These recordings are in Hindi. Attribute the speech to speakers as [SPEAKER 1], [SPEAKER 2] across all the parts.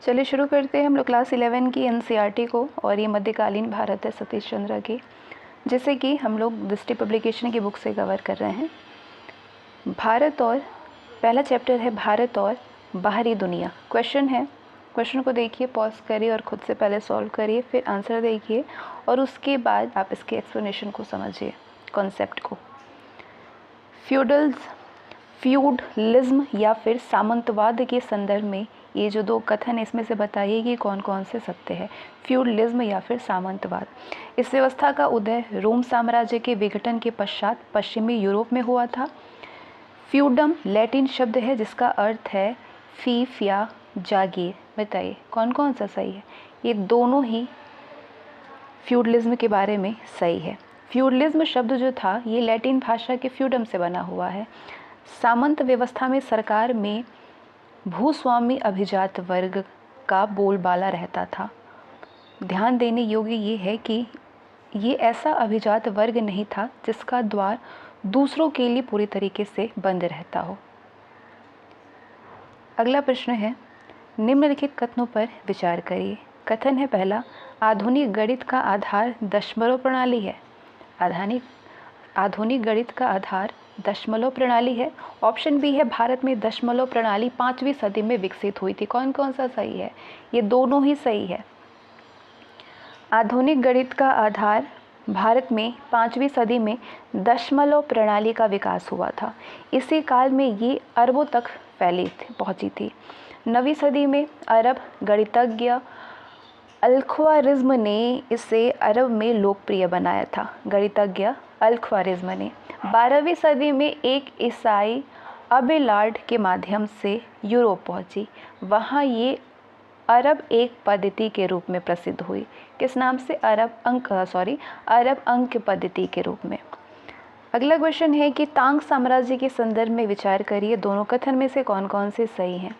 [SPEAKER 1] चलिए शुरू करते हैं हम लोग क्लास 11 की एनसीईआरटी को। और ये मध्यकालीन भारत है सतीश चंद्र की, जिसे कि हम लोग दृष्टि पब्लिकेशन की बुक से कवर कर रहे हैं। भारत और पहला चैप्टर है भारत और बाहरी दुनिया। क्वेश्चन है, क्वेश्चन को देखिए, पॉज करिए और ख़ुद से पहले सॉल्व करिए, फिर आंसर देखिए और उसके बाद आप इसके एक्सप्लेनेशन को समझिए, कॉन्सेप्ट को। फ्यूडलिज्म या फिर सामंतवाद के संदर्भ में ये जो दो कथन इसमें से बताइए कि कौन कौन से सत्य है। फ्यूडलिज्म या फिर सामंतवाद, इस व्यवस्था का उदय रोम साम्राज्य के विघटन के पश्चात पश्चिमी यूरोप में हुआ था। फ्यूडम लैटिन शब्द है जिसका अर्थ है फीफ या जागीर। बताइए कौन कौन सा सही है। ये दोनों ही फ्यूडलिज्म के बारे में सही है। फ्यूडलिज्म शब्द जो था ये लैटिन भाषा के फ्यूडम से बना हुआ है। सामंत व्यवस्था में सरकार में भूस्वामी अभिजात वर्ग का बोलबाला रहता था। ध्यान देने योग्य ये है कि ये ऐसा अभिजात वर्ग नहीं था जिसका द्वार दूसरों के लिए पूरी तरीके से बंद रहता हो। अगला प्रश्न है, निम्नलिखित कथनों पर विचार करिए। कथन है पहला, आधुनिक गणित का आधार दशमलव प्रणाली है। आधुनिक गणित का आधार दशमलव प्रणाली है। ऑप्शन बी है, भारत में दशमलव प्रणाली 5वीं सदी में विकसित हुई थी। कौन कौन सा सही है। ये दोनों ही सही है। आधुनिक गणित का आधार भारत में 5वीं सदी में दशमलव प्रणाली का विकास हुआ था। इसी काल में ये अरबों तक पहुंची थी। 9वीं सदी में अरब गणितज्ञ अल-ख्वारिज़्म ने इसे अरब में लोकप्रिय बनाया था। गणितज्ञ अल-ख्वारिज़्म ने 12वीं सदी में एक ईसाई अबेलार्ड के माध्यम से यूरोप पहुंची। वहां ये अरब एक पद्धति के रूप में प्रसिद्ध हुई। किस नाम से। अरब अंक पद्धति के रूप में। अगला क्वेश्चन है कि तांग साम्राज्य के संदर्भ में विचार करिए, दोनों कथन में से कौन कौन से सही हैं।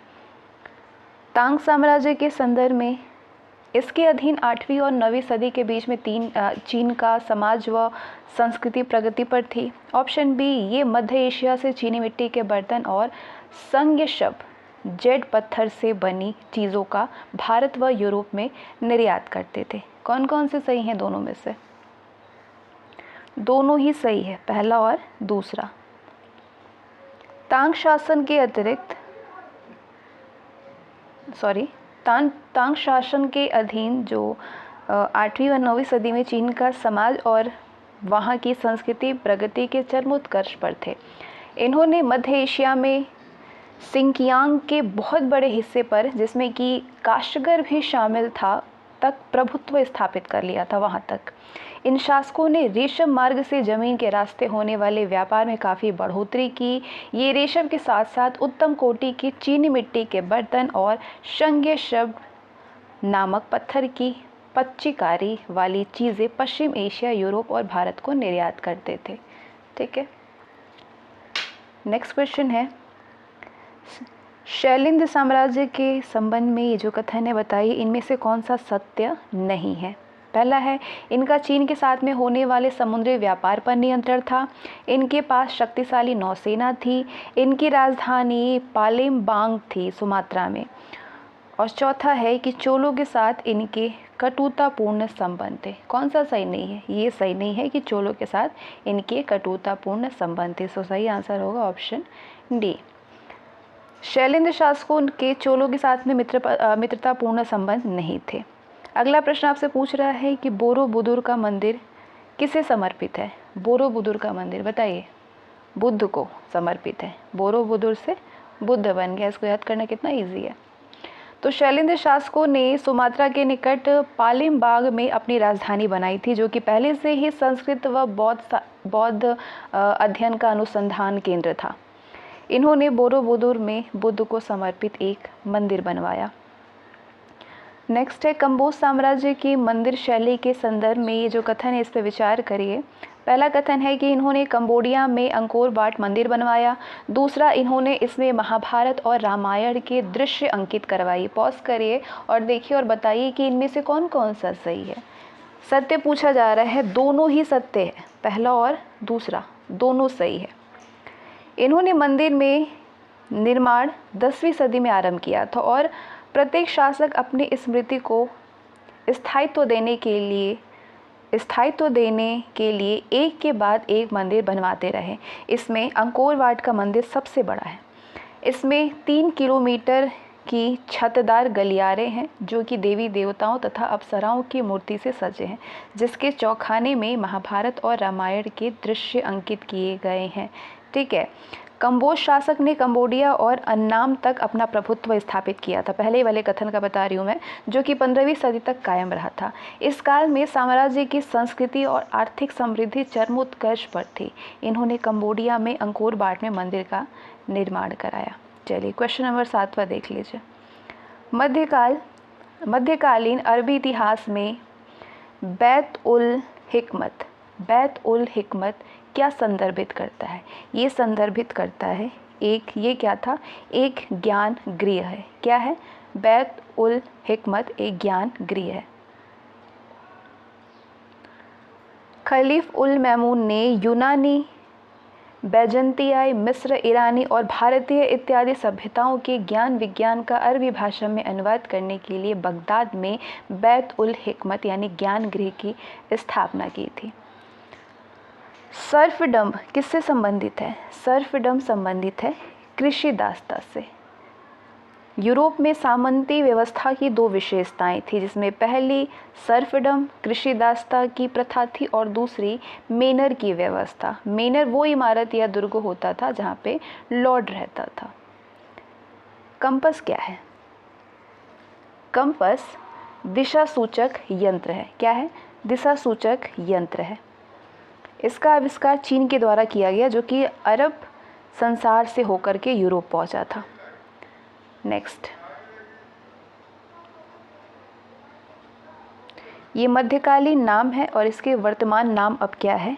[SPEAKER 1] तांग साम्राज्य के संदर्भ में इसके अधीन 8वीं और 9वीं सदी के बीच में चीन का समाज व संस्कृति प्रगति पर थी। ऑप्शन बी, ये मध्य एशिया से चीनी मिट्टी के बर्तन और संज्ञ जेड पत्थर से बनी चीज़ों का भारत व यूरोप में निर्यात करते थे। कौन कौन से सही हैं दोनों में से। दोनों ही सही है, पहला और दूसरा। तांग शासन के अधीन जो 8वीं और 9वीं सदी में चीन का समाज और वहाँ की संस्कृति प्रगति के चरमोत्कर्ष पर थे। इन्होंने मध्य एशिया में सिंकियांग के बहुत बड़े हिस्से पर, जिसमें कि काशगर भी शामिल था, तक प्रभुत्व स्थापित कर लिया था। वहाँ तक इन शासकों ने रेशम मार्ग से जमीन के रास्ते होने वाले व्यापार में काफ़ी बढ़ोतरी की। ये रेशम के साथ साथ उत्तम कोटि की चीनी मिट्टी के बर्तन और संज्ञ नामक पत्थर की पच्चीकारी वाली चीज़ें पश्चिम एशिया, यूरोप और भारत को निर्यात करते थे। ठीक है, नेक्स्ट क्वेश्चन है, शैलिंद साम्राज्य के संबंध में ये जो कथन है बताइए, इनमें से कौन सा सत्य नहीं है। पहला है, इनका चीन के साथ में होने वाले समुद्री व्यापार पर नियंत्रण था। इनके पास शक्तिशाली नौसेना थी। इनकी राजधानी पालेमबांग थी सुमात्रा में। और चौथा है कि चोलों के साथ इनके कटुतापूर्ण संबंध थे। कौन सा सही नहीं है। ये सही नहीं है कि चोलों के साथ इनके कटुतापूर्ण संबंध थे। सो सही आंसर होगा ऑप्शन डी। शैलिंद शासकों के चोलों के साथ में मित्रतापूर्ण संबंध नहीं थे। अगला प्रश्न आपसे पूछ रहा है कि बोरोबुदुर का मंदिर किसे समर्पित है। बोरोबुदुर का मंदिर बताइए, बुद्ध को समर्पित है। बोरोबुदुर से बुद्ध बन गया। इसको याद करना कितना इजी है। तो शैलिंद शासकों ने सुमात्रा के निकट पालेमबांग में अपनी राजधानी बनाई थी, जो कि पहले से ही संस्कृत व बौद्ध अध्ययन का अनुसंधान केंद्र था। इन्होंने बोरोबुदुर में बुद्ध को समर्पित एक मंदिर बनवाया। नेक्स्ट है, कंबोज साम्राज्य की मंदिर शैली के संदर्भ में ये जो कथन है इस पर विचार करिए। पहला कथन है कि इन्होंने कंबोडिया में अंकोर वाट मंदिर बनवाया। दूसरा, इन्होंने इसमें महाभारत और रामायण के दृश्य अंकित करवाई। पॉज करिए और देखिए और बताइए कि इनमें से कौन कौन सा सही है। सत्य पूछा जा रहा है, दोनों ही सत्य है, पहला और दूसरा दोनों सही है। इन्होंने मंदिर में निर्माण 10वीं सदी में आरंभ किया था और प्रत्येक शासक अपनी स्मृति को स्थायित्व देने के लिए एक के बाद एक मंदिर बनवाते रहे। इसमें अंकोर वाट का मंदिर सबसे बड़ा है। इसमें 3 किलोमीटर की छतदार गलियारे हैं जो कि देवी देवताओं तथा अप्सराओं की मूर्ति से सजे हैं, जिसके चौखाने में महाभारत और रामायण के दृश्य अंकित किए गए हैं। ठीक है। कंबोज शासक ने कंबोडिया और अन्नाम तक अपना प्रभुत्व स्थापित किया था। पहले वाले कथन का बता रही हूँ मैं, जो कि 15वीं सदी तक कायम रहा था। इस काल में साम्राज्य की संस्कृति और आर्थिक समृद्धि चरमोत्कर्ष पर थी। इन्होंने कंबोडिया में अंकोर वाट में मंदिर का निर्माण कराया। चलिए क्वेश्चन नंबर 7 देख लीजिए। मध्यकालीन अरबी इतिहास में बैत उल हिकमत क्या संदर्भित करता है? ये संदर्भित करता है ये क्या था? एक ज्ञान गृह है। क्या है? बैत उल हिकमत एक ज्ञान गृह है। खलीफ उल मैमून ने यूनानी, बैजंतियाई, मिस्र, ईरानी और भारतीय इत्यादि सभ्यताओं के ज्ञान विज्ञान का अरबी भाषा में अनुवाद करने के लिए बगदाद में बैत उल हिकमत यानी ज्ञान गृह की स्थापना की थी। सर्फडम किससे संबंधित है? सर्फडम संबंधित है कृषि दासता से। यूरोप में सामंती व्यवस्था की 2 विशेषताएं थी, जिसमें पहली सर्फडम कृषि दासता की प्रथा थी और दूसरी मेनर की व्यवस्था। मेनर वो इमारत या दुर्ग होता था जहाँ पे लॉर्ड रहता था। कंपस क्या है? कंपस दिशा सूचक यंत्र है। क्या है? दिशा सूचक यंत्र है। इसका आविष्कार चीन के द्वारा किया गया, जो कि अरब संसार से होकर के यूरोप पहुंचा था। नेक्स्ट, ये मध्यकालीन नाम है और इसके वर्तमान नाम अब क्या है?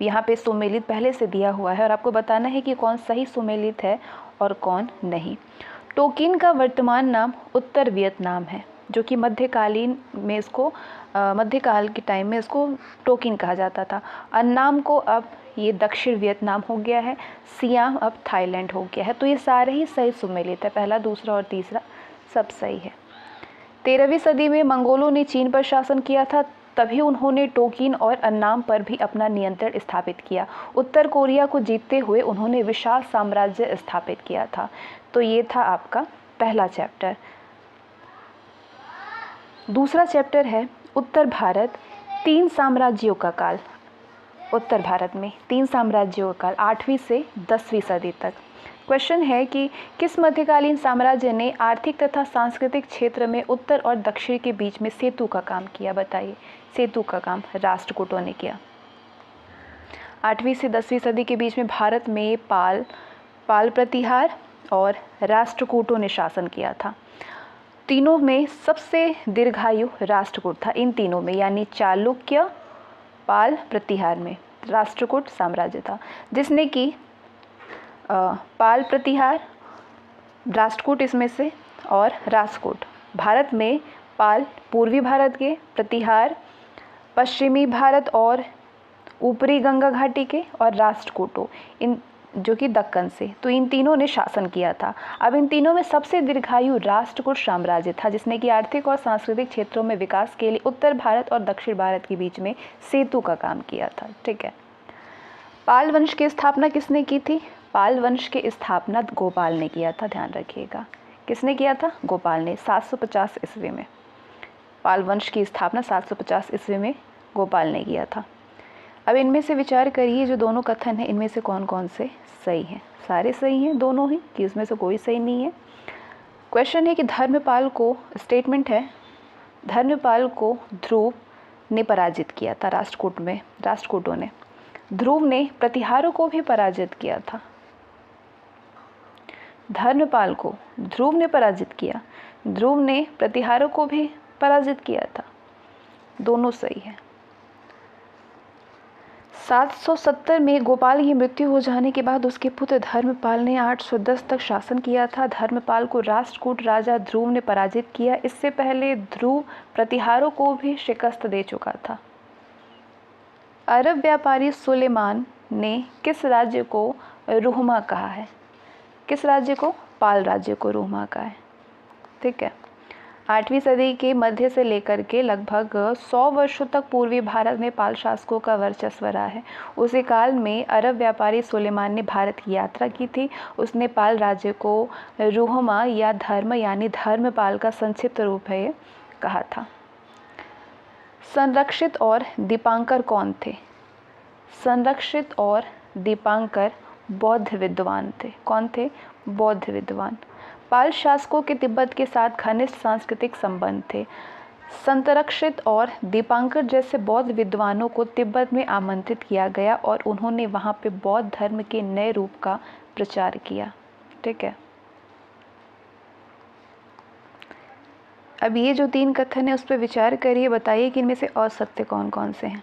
[SPEAKER 1] यहाँ पे सुमेलित पहले से दिया हुआ है और आपको बताना है कि कौन सही सुमेलित है और कौन नहीं। टोकिन का वर्तमान नाम उत्तर वियतनाम है, जो कि मध्यकालीन में इसको मध्यकाल के टाइम में इसको टोकिन कहा जाता था। अन्नाम को अब ये दक्षिण वियतनाम हो गया है। सियाम अब थाईलैंड हो गया है। तो ये सारे ही सही सुमेलित है, पहला, दूसरा और तीसरा सब सही है। 13वीं सदी में मंगोलों ने चीन पर शासन किया था, तभी उन्होंने टोकिन और अन्नाम पर भी अपना नियंत्रण स्थापित किया। उत्तर कोरिया को जीतते हुए उन्होंने विशाल साम्राज्य स्थापित किया था। तो ये था आपका पहला चैप्टर। दूसरा चैप्टर है उत्तर भारत 3 साम्राज्यों का काल। उत्तर भारत में 3 साम्राज्यों का काल 8वीं से 10वीं सदी तक। क्वेश्चन है कि किस मध्यकालीन साम्राज्य ने आर्थिक तथा सांस्कृतिक क्षेत्र में उत्तर और दक्षिण के बीच में सेतु का काम किया? बताइए। सेतु का काम राष्ट्रकूटों ने किया। 8वीं से 10वीं सदी के बीच में भारत में पाल प्रतिहार और राष्ट्रकूटों ने शासन किया था। तीनों में सबसे दीर्घायु राष्ट्रकूट था। इन तीनों में यानी चालुक्य, पाल, प्रतिहार में राष्ट्रकूट साम्राज्य था, जिसने कि पाल, प्रतिहार, राष्ट्रकूट इसमें से और राष्ट्रकूट। भारत में पाल पूर्वी भारत के, प्रतिहार पश्चिमी भारत और ऊपरी गंगा घाटी के, और राष्ट्रकूटों इन जो कि दक्कन से। तो इन तीनों ने शासन किया था। अब इन तीनों में सबसे दीर्घायु राष्ट्रकूट साम्राज्य था, जिसने कि आर्थिक और सांस्कृतिक क्षेत्रों में विकास के लिए उत्तर भारत और दक्षिण भारत के बीच में सेतु का काम किया था। ठीक है। पाल वंश की स्थापना किसने की थी? पाल वंश की स्थापना गोपाल ने किया था। ध्यान रखिएगा, किसने किया था? गोपाल ने 750 ईस्वी में। पाल वंश की स्थापना 750 ईस्वी में गोपाल ने किया था। अब इनमें से विचार करिए, जो दोनों कथन हैं इनमें से कौन कौन से सही हैं? सारे सही हैं, दोनों ही, कि इसमें से कोई सही नहीं है। क्वेश्चन है कि धर्मपाल को, स्टेटमेंट है, धर्मपाल को ध्रुव ने पराजित किया था राष्ट्रकूट में, राष्ट्रकूटों ने। ध्रुव ने प्रतिहारों को भी पराजित किया था। धर्मपाल को ध्रुव ने पराजित किया, ध्रुव ने प्रतिहारों को भी पराजित किया था। दोनों सही है। 770 में गोपाल की मृत्यु हो जाने के बाद उसके पुत्र धर्मपाल ने 810 तक शासन किया था। धर्मपाल को राष्ट्रकूट राजा ध्रुव ने पराजित किया। इससे पहले ध्रुव प्रतिहारों को भी शिकस्त दे चुका था। अरब व्यापारी सुलेमान ने किस राज्य को रुहमा कहा है? किस राज्य को? पाल राज्य को रुहमा कहा है। ठीक है। 8वीं सदी के मध्य से लेकर के लगभग 100 वर्षों तक पूर्वी भारत में पाल शासकों का वर्चस्व रहा है। उसी काल में अरब व्यापारी सुलेमान ने भारत की यात्रा की थी। उसने पाल राज्य को रुहमा या धर्म यानी धर्मपाल का संक्षिप्त रूप है ये कहा था। संरक्षित और दीपांकर कौन थे? संरक्षित और दीपांकर बौद्ध विद्वान थे। कौन थे? बौद्ध विद्वान। पाल शासकों के तिब्बत के साथ घनिष्ठ सांस्कृतिक संबंध थे। संरक्षित और दीपांकर जैसे बौद्ध विद्वानों को तिब्बत में आमंत्रित किया गया और उन्होंने वहां पे बौद्ध धर्म के नए रूप का प्रचार किया। ठीक है। अब ये जो 3 कथन है उस पर विचार करिए, बताइए कि इनमें से असत्य कौन कौन से हैं।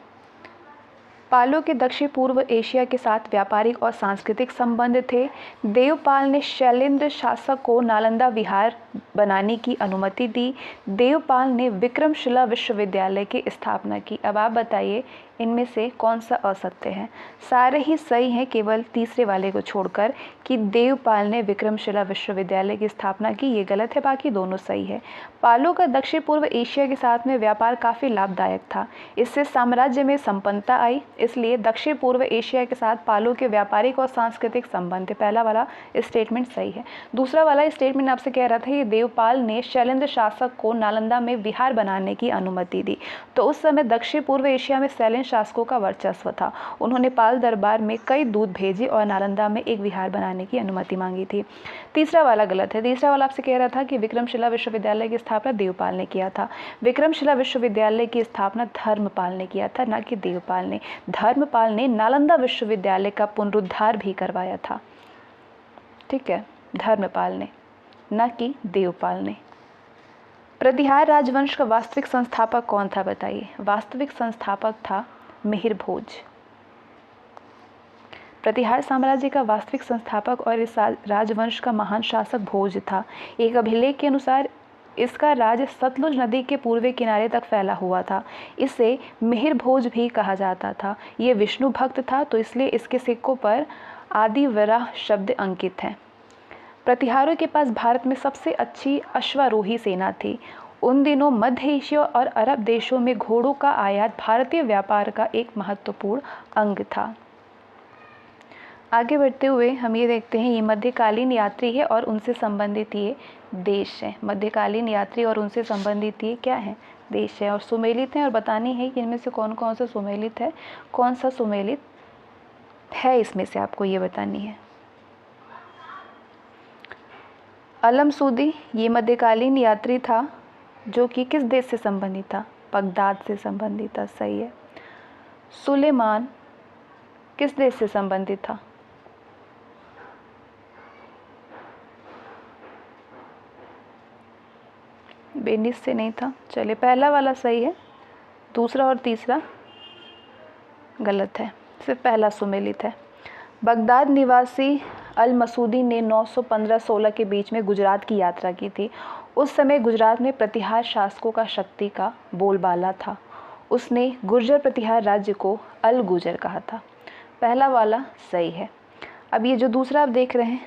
[SPEAKER 1] पालों के दक्षिण पूर्व एशिया के साथ व्यापारिक और सांस्कृतिक संबंध थे। देवपाल ने शैलेंद्र शासक को नालंदा विहार बनाने की अनुमति दी। देवपाल ने विक्रमशिला विश्वविद्यालय की स्थापना की। अब आप बताइए इनमें से कौन सा असत्य है? सारे ही सही हैं केवल तीसरे वाले को छोड़कर कि देवपाल ने विक्रमशिला विश्वविद्यालय की स्थापना की, ये गलत है, बाकी दोनों सही है। पालों का दक्षिण पूर्व एशिया के साथ में व्यापार काफ़ी लाभदायक था। इससे साम्राज्य में संपन्नता आई, इसलिए दक्षिण पूर्व एशिया के साथ पालों के व्यापारिक और सांस्कृतिक संबंध थे। पहला वाला स्टेटमेंट सही है। दूसरा वाला स्टेटमेंट आपसे कह रहा था कि देवपाल ने शैलेंद्र शासक को नालंदा में विहार बनाने की अनुमति दी। तो उस समय दक्षिण पूर्व एशिया में शैलेंद्र शासकों का वर्चस्व था। उन्होंने पाल दरबार में कई दूत भेजे और नालंदा में एक विहार बनाने की अनुमति मांगी थी। तीसरा वाला गलत है। तीसरा वाला आपसे कह रहा था कि विक्रमशिला विश्वविद्यालय की स्थापना देवपाल ने किया था। विक्रमशिला विश्वविद्यालय की स्थापना धर्मपाल ने किया था, न कि देवपाल ने। धर्मपाल ने नालंदा विश्वविद्यालय का पुनरुद्धार भी करवाया था। ठीक है, धर्मपाल ने, न कि देवपाल ने। प्रतिहार राजवंश का वास्तविक संस्थापक कौन था? बताइए। वास्तविक संस्थापक था मिहिर भोज। प्रतिहार साम्राज्य का वास्तविक संस्थापक और इस राजवंश का महान शासक भोज था। एक अभिलेख के अनुसार इसका राज्य सतलुज नदी के पूर्वी किनारे तक फैला हुआ था। इसे मिहिर भोज भी कहा जाता था। ये विष्णु भक्त था, तो इसलिए इसके सिक्कों पर आदिवराह शब्द अंकित है। प्रतिहारों के पास भारत में सबसे अच्छी अश्वारोही सेना थी। उन दिनों मध्य एशिया और अरब देशों में घोड़ों का आयात भारतीय व्यापार का एक महत्वपूर्ण अंग था। आगे बढ़ते हुए हम ये देखते हैं, ये मध्यकालीन यात्री है और उनसे संबंधित ये देश है। मध्यकालीन यात्री और उनसे संबंधित ये क्या है? देश है और सुमेलित हैं, और बतानी है कि इनमें से कौन कौन सा सुमेलित है, कौन सा सुमेलित है, इसमें से आपको ये बतानी है। अलमसूदी ये मध्यकालीन यात्री था जो कि किस देश से संबंधित था? बगदाद से संबंधित था। सही है। सुलेमान किस देश से संबंधित था? वेनिस से नहीं था। चलिए, पहला वाला सही है, दूसरा और तीसरा गलत है, सिर्फ पहला सुमेलित है। बगदाद निवासी अल मसूदी ने 915-16 के बीच में गुजरात की यात्रा की थी। उस समय गुजरात में प्रतिहार शासकों का शक्ति का बोलबाला था। उसने गुर्जर प्रतिहार राज्य को अल गुजर कहा था। पहला वाला सही है। अब ये जो दूसरा आप देख रहे हैं,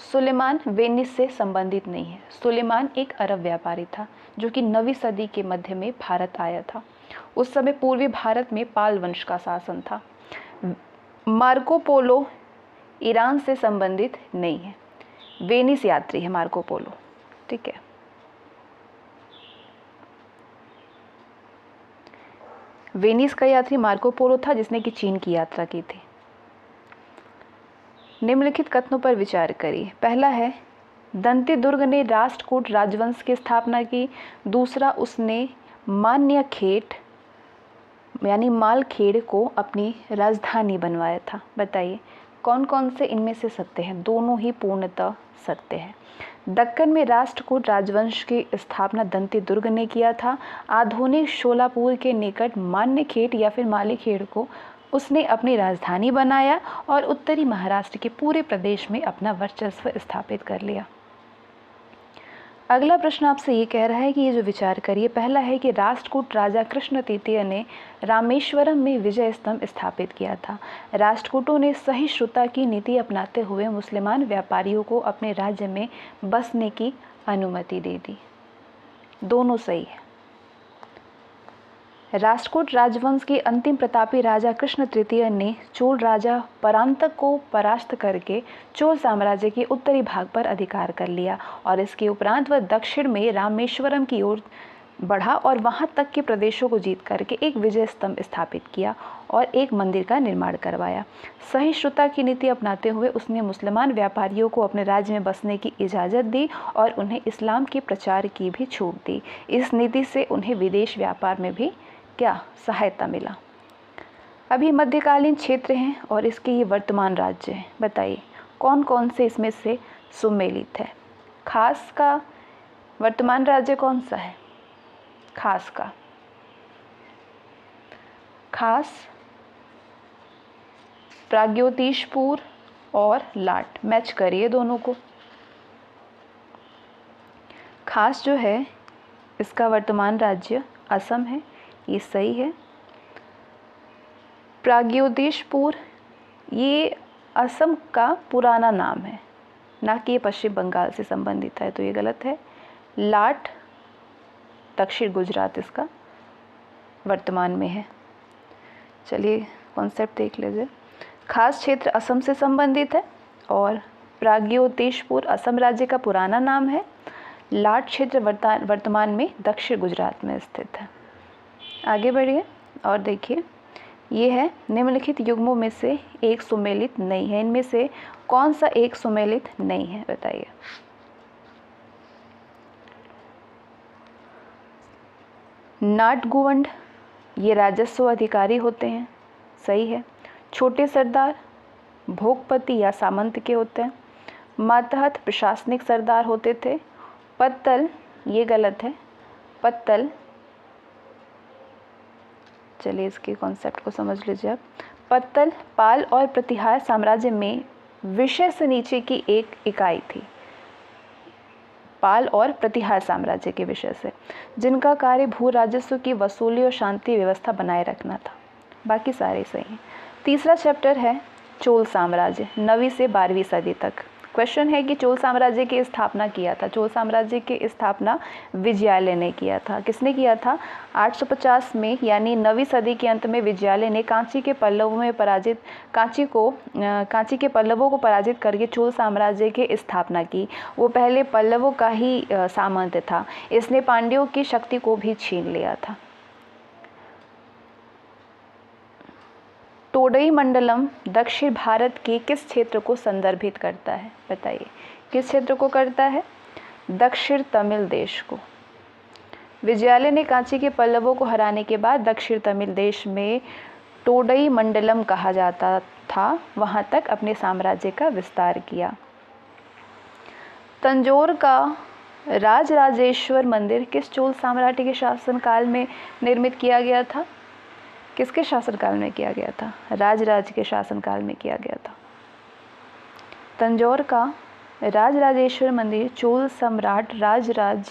[SPEAKER 1] सुलेमान वेनिस से संबंधित नहीं है। सुलेमान एक अरब व्यापारी था जो कि 9वीं सदी के मध्य में भारत आया था। उस समय पूर्वी भारत में पाल वंश का शासन था। मार्को पोलो ईरान से संबंधित नहीं है। वेनिस यात्री है मार्को पोलो। ठीक है। वेनिस का यात्री मार्को पोलो था जिसने कि चीन की यात्रा की थी। निम्नलिखित कथनों पर विचार करिए। पहला है, दंतीदुर्ग ने राष्ट्रकूट राजवंश की स्थापना की। दूसरा, उसने मान्यखेट यानी मालखेड़ को अपनी राजधानी बनवाया था। बताइए कौन कौन से इनमें से सत्य हैं? दोनों ही पूर्णतः सत्य है। दक्कन में राष्ट्रकूट राजवंश की स्थापना दंतीदुर्ग ने किया था। आधुनिक शोलापुर के निकट मान्यखेड़ या फिर मालीखेड़ को उसने अपनी राजधानी बनाया और उत्तरी महाराष्ट्र के पूरे प्रदेश में अपना वर्चस्व स्थापित कर लिया। अगला प्रश्न आपसे ये कह रहा है कि ये जो विचार करिए। पहला है कि राष्ट्रकूट राजा कृष्ण तृतीय ने रामेश्वरम में विजय स्तंभ स्थापित किया था। राष्ट्रकूटों ने सहिष्णुता की नीति अपनाते हुए मुसलमान व्यापारियों को अपने राज्य में बसने की अनुमति दे दी। दोनों सही है। राष्ट्रकूट राजवंश के अंतिम प्रतापी राजा कृष्ण तृतीय ने चोल राजा परांतक को परास्त करके चोल साम्राज्य के उत्तरी भाग पर अधिकार कर लिया और इसके उपरांत वह दक्षिण में रामेश्वरम की ओर बढ़ा और वहां तक के प्रदेशों को जीत करके एक विजय स्तंभ स्थापित किया और एक मंदिर का निर्माण करवाया। सहिष्णुता की नीति अपनाते हुए उसने मुसलमान व्यापारियों को अपने राज्य में बसने की इजाज़त दी और उन्हें इस्लाम के प्रचार की भी छूट दी। इस नीति से उन्हें विदेश व्यापार में भी क्या सहायता मिला। अभी मध्यकालीन क्षेत्र हैं और इसके ये वर्तमान राज्य हैं। बताइए कौन कौन से इसमें से सुमेलित है। खास का वर्तमान राज्य कौन सा है। खास का खास, प्राग्योतिशपुर और लाट। मैच करिए दोनों को। खास जो है इसका वर्तमान राज्य असम है, ये सही है। प्राग्योतिशपुर ये असम का पुराना नाम है, ना कि ये पश्चिम बंगाल से संबंधित है, तो ये गलत है। लाट दक्षिण गुजरात इसका वर्तमान में है। चलिए कॉन्सेप्ट देख लीजिए। खास क्षेत्र असम से संबंधित है और प्राग्योतिशपुर असम राज्य का पुराना नाम है। लाट क्षेत्र वर्तमान में दक्षिण गुजरात में स्थित है। आगे बढ़िए और देखिए, ये है निम्नलिखित युग्मों में से एक सुमेलित नहीं है। इनमें से कौन सा एक सुमेलित नहीं है, बताइए। नाटगुवंड ये राजस्व अधिकारी होते हैं, सही है। छोटे सरदार भोगपति या सामंत के होते हैं। मातहत प्रशासनिक सरदार होते थे। पत्तल ये गलत है। पत्तल, चलिए इसके कॉन्सेप्ट को समझ लीजिए आप। पत्तल पाल और प्रतिहार साम्राज्य में विषय से नीचे की एक इकाई थी। पाल और प्रतिहार साम्राज्य के विषय से, जिनका कार्य भू राजस्व की वसूली और शांति व्यवस्था बनाए रखना था। बाकी सारे सही हैं। तीसरा चैप्टर है चोल साम्राज्य 9वीं से 12वीं सदी तक। क्वेश्चन है कि चोल साम्राज्य की स्थापना किया था। चोल साम्राज्य की स्थापना विजयालय ने किया था। किसने किया था? 850 में, यानी 9वीं सदी के अंत में विजयालय ने कांची के पल्लवों को पराजित करके चोल साम्राज्य की स्थापना की। वो पहले पल्लवों का ही सामंत था। इसने पांड्यों की शक्ति को भी छीन लिया था। टोडई मंडलम दक्षिण भारत के किस क्षेत्र को संदर्भित करता है? बताइए किस क्षेत्र को करता है? दक्षिण तमिल देश को। विजयालय ने कांची के पल्लवों को हराने के बाद दक्षिण तमिल देश में टोडई मंडलम कहा जाता था, वहां तक अपने साम्राज्य का विस्तार किया। तंजौर का राजराजेश्वर मंदिर किस चोल साम्राज्य के शासनकाल में निर्मित किया गया था? किसके शासनकाल में किया गया था? राजराज के शासनकाल में किया गया था। तंजौर का राजराजेश्वर मंदिर चोल सम्राट राजराज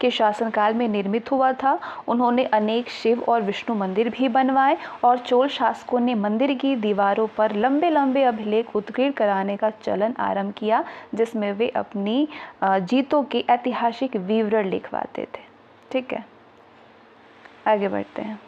[SPEAKER 1] के शासनकाल में निर्मित हुआ था। उन्होंने अनेक शिव और विष्णु मंदिर भी बनवाए और चोल शासकों ने मंदिर की दीवारों पर लंबे लंबे अभिलेख उत्कीर्ण कराने का चलन आरंभ किया, जिसमें वे अपनी जीतों के ऐतिहासिक विवरण लिखवाते थे। ठीक है, आगे बढ़ते हैं।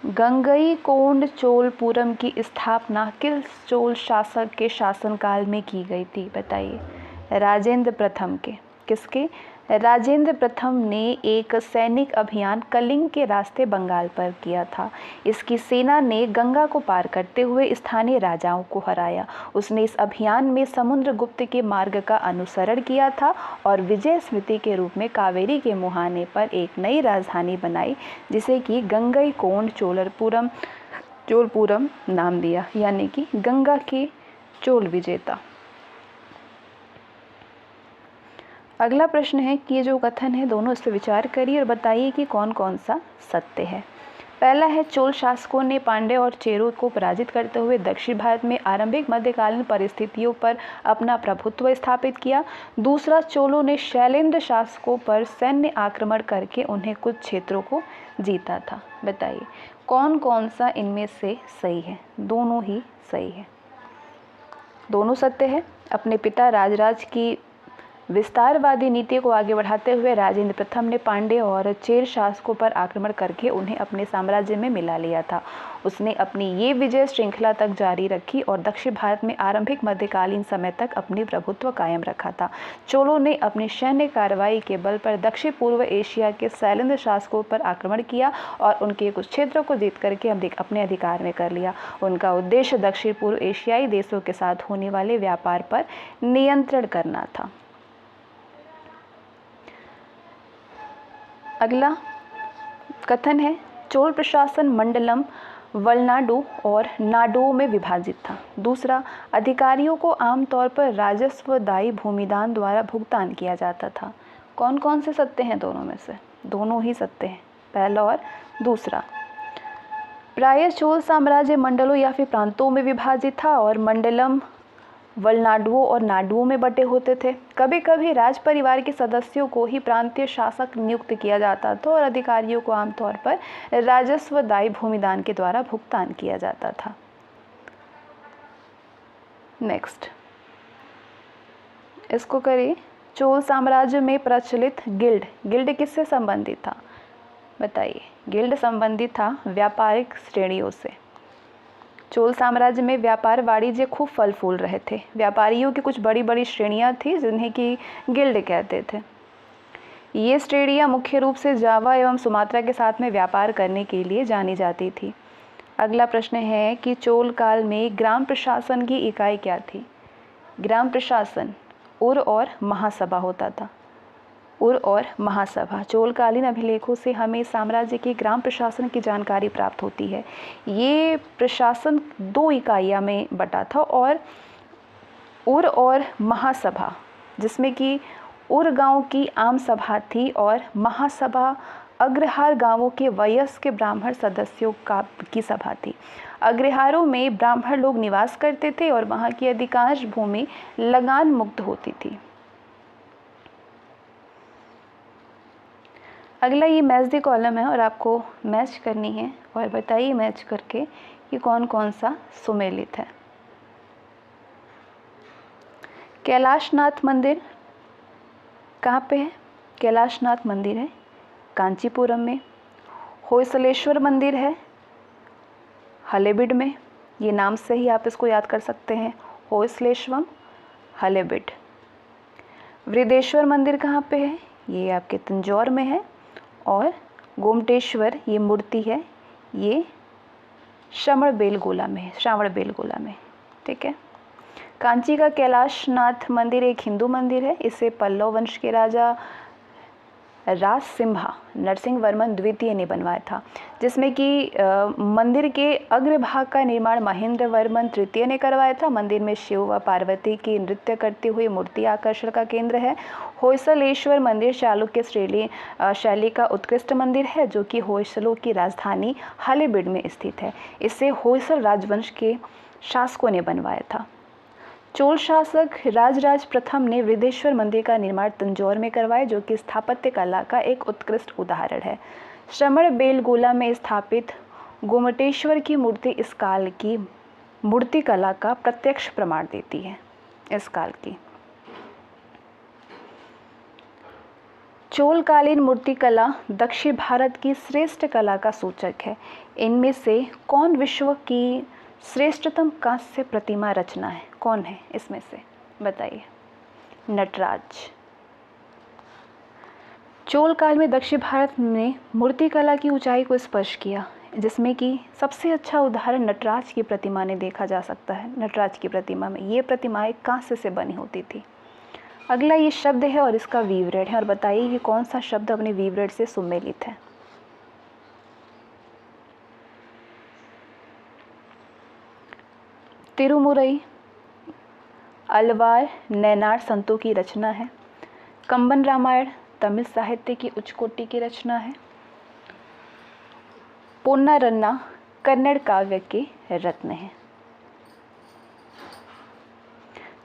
[SPEAKER 1] गंगईकोंड चोलपुरम की स्थापना किस चोल शासक के शासनकाल में की गई थी? बताइए। राजेंद्र प्रथम के। किसके? राजेंद्र प्रथम ने एक सैनिक अभियान कलिंग के रास्ते बंगाल पर किया था। इसकी सेना ने गंगा को पार करते हुए स्थानीय राजाओं को हराया। उसने इस अभियान में समुद्रगुप्त के मार्ग का अनुसरण किया था और विजय स्मृति के रूप में कावेरी के मुहाने पर एक नई राजधानी बनाई, जिसे कि गंगईकोंड चोलपुरम नाम दिया, यानी कि गंगा के चोल विजेता। अगला प्रश्न है कि ये जो कथन है दोनों, इस पर विचार करिए और बताइए कि कौन कौन सा सत्य है। पहला है चोल शासकों ने पांड्य और चेरों को पराजित करते हुए दक्षिण भारत में आरंभिक मध्यकालीन परिस्थितियों पर अपना प्रभुत्व स्थापित किया। दूसरा, चोलों ने शैलेंद्र शासकों पर सैन्य आक्रमण करके उन्हें कुछ क्षेत्रों को जीता था। बताइए कौन कौन सा इनमें से सही है? दोनों ही सही है, दोनों सत्य है। अपने पिता राजराज की विस्तारवादी नीति को आगे बढ़ाते हुए राजेंद्र प्रथम ने पांड्य और चेर शासकों पर आक्रमण करके उन्हें अपने साम्राज्य में मिला लिया था। उसने अपनी ये विजय श्रृंखला तक जारी रखी और दक्षिण भारत में आरंभिक मध्यकालीन समय तक अपनी प्रभुत्व कायम रखा था। चोलों ने अपनी सैन्य कार्रवाई के बल पर दक्षिण पूर्व एशिया के शैलेंद्र शासकों पर आक्रमण किया और उनके कुछ क्षेत्रों को जीत करके अपने अधिकार में कर लिया। उनका उद्देश्य दक्षिण पूर्व एशियाई देशों के साथ होने वाले व्यापार पर नियंत्रण करना था। अगला कथन है, चोल प्रशासन मंडलम, वलनाडु और नाडुओं में विभाजित था। दूसरा, अधिकारियों को आमतौर पर राजस्वदायी भूमिदान द्वारा भुगतान किया जाता था। कौन कौन से सत्य हैं दोनों में से? दोनों ही सत्य हैं, पहला और दूसरा। प्रायः चोल साम्राज्य मंडलों या फिर प्रांतों में विभाजित था और मंडलम वलनाडुओं और नाडुओं में बटे होते थे। कभी कभी राज परिवार के सदस्यों को ही प्रांतीय शासक नियुक्त किया जाता था और अधिकारियों को आमतौर पर राजस्वदायी भूमिदान के द्वारा भुगतान किया जाता था। नेक्स्ट, इसको करिए। चोल साम्राज्य में प्रचलित गिल्ड किससे संबंधित था? बताइए। गिल्ड संबंधित था व्यापारिक श्रेणियों से। चोल साम्राज्य में व्यापार वाणिज्य खूब फल फूल रहे थे। व्यापारियों की कुछ बड़ी बड़ी श्रेणियां थी जिन्हें कि गिल्ड कहते थे। ये श्रेणियां मुख्य रूप से जावा एवं सुमात्रा के साथ में व्यापार करने के लिए जानी जाती थी। अगला प्रश्न है कि चोल काल में ग्राम प्रशासन की इकाई क्या थी? ग्राम प्रशासन उर और महासभा होता था। उर और महासभा। चोलकालीन अभिलेखों से हमें साम्राज्य के ग्राम प्रशासन की जानकारी प्राप्त होती है। ये प्रशासन 2 इकाइयों में बटा था और उर और महासभा, जिसमें कि उर गांव की आम सभा थी और महासभा अग्रहार गांवों के वयस्क ब्राह्मण सदस्यों की सभा थी। अग्रहारों में ब्राह्मण लोग निवास करते थे और वहां की अधिकांश भूमि लगान मुक्त होती थी। अगला ये मैच द कॉलम है और आपको मैच करनी है और बताइए मैच करके कि कौन कौन सा सुमेलित है। कैलाशनाथ मंदिर कहाँ पे है? कैलाशनाथ मंदिर है कांचीपुरम में। होयसलेश्वर मंदिर है हलेबीड में। ये नाम से ही आप इसको याद कर सकते हैं, होयसलेश्वरम हलेबीड। वृदेश्वर मंदिर कहाँ पे है? ये आपके तंजौर में है। और गोमटेश्वर ये मूर्ति है, ये श्रवणबेलगोला में है, श्रावणबेलगोला में। ठीक है। कांची का कैलाशनाथ मंदिर एक हिंदू मंदिर है। इसे पल्लव वंश के राजा राजसिम्हा नरसिंहवर्मन द्वितीय ने बनवाया था, जिसमें कि मंदिर के अग्रभाग का निर्माण महेंद्र वर्मन तृतीय ने करवाया था। मंदिर में शिव व पार्वती की नृत्य करती हुई मूर्ति आकर्षण का केंद्र है। होयसलेश्वर मंदिर चालुक्य शैली का उत्कृष्ट मंदिर है जो कि होयसलों की राजधानी हलेबीड में स्थित है। इसे होयसल राजवंश के शासकों ने बनवाया था। चोल शासक राजराज प्रथम ने वृदेश्वर मंदिर का निर्माण तंजौर में करवाया, जो कि स्थापत्य कला का एक उत्कृष्ट उदाहरण है। श्रवणबेलगोला में स्थापित गोमटेश्वर की मूर्ति इस काल की मूर्ति कला का प्रत्यक्ष प्रमाण देती है। इस काल की चोलकालीन मूर्तिकला दक्षिण भारत की श्रेष्ठ कला का सूचक है। इनमें से कौन विश्व की श्रेष्ठतम कांस्य प्रतिमा रचना है? कौन है इसमें से? बताइए। नटराज। चोल काल में दक्षिण भारत ने मूर्तिकला की ऊंचाई को स्पर्श किया, जिसमें कि सबसे अच्छा उदाहरण नटराज की प्रतिमा ने देखा जा सकता है। नटराज की प्रतिमा में ये प्रतिमाएं कांस्य से बनी होती थी। अगला ये शब्द है और इसका विवरण है और बताइए कि कौन सा शब्द अपने विवरण से सुमेलित है। तिरुमुरई अलवार नैनार संतों की रचना है। कंबन रामायण तमिल साहित्य की उच्च कोटि की रचना है। पोन्ना रन्ना कन्नड़ काव्य के रत्न हैं।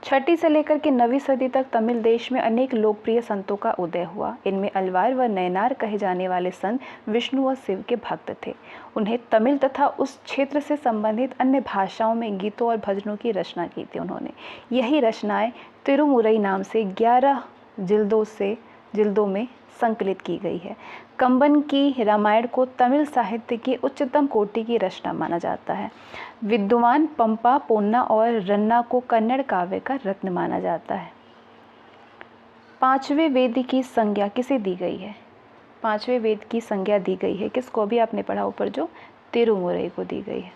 [SPEAKER 1] छठी से लेकर के 9वीं सदी तक तमिल देश में अनेक लोकप्रिय संतों का उदय हुआ। इनमें अलवार व नयनार कहे जाने वाले संत विष्णु व शिव के भक्त थे। उन्हें तमिल तथा उस क्षेत्र से संबंधित अन्य भाषाओं में गीतों और भजनों की रचना की थी उन्होंने। यही रचनाएं तिरुमुरई नाम से 11 जिल्दों में संकलित की गई है। कंबन की रामायण को तमिल साहित्य की उच्चतम कोटि की रचना माना जाता है। विद्वान पंपा पोन्ना और रन्ना को कन्नड़ काव्य का रत्न माना जाता है। पांचवें वेद की संज्ञा किसे दी गई है? पांचवें वेद की संज्ञा दी गई है किसको? भी आपने पढ़ा ऊपर जो तिरुमुरई को दी गई है।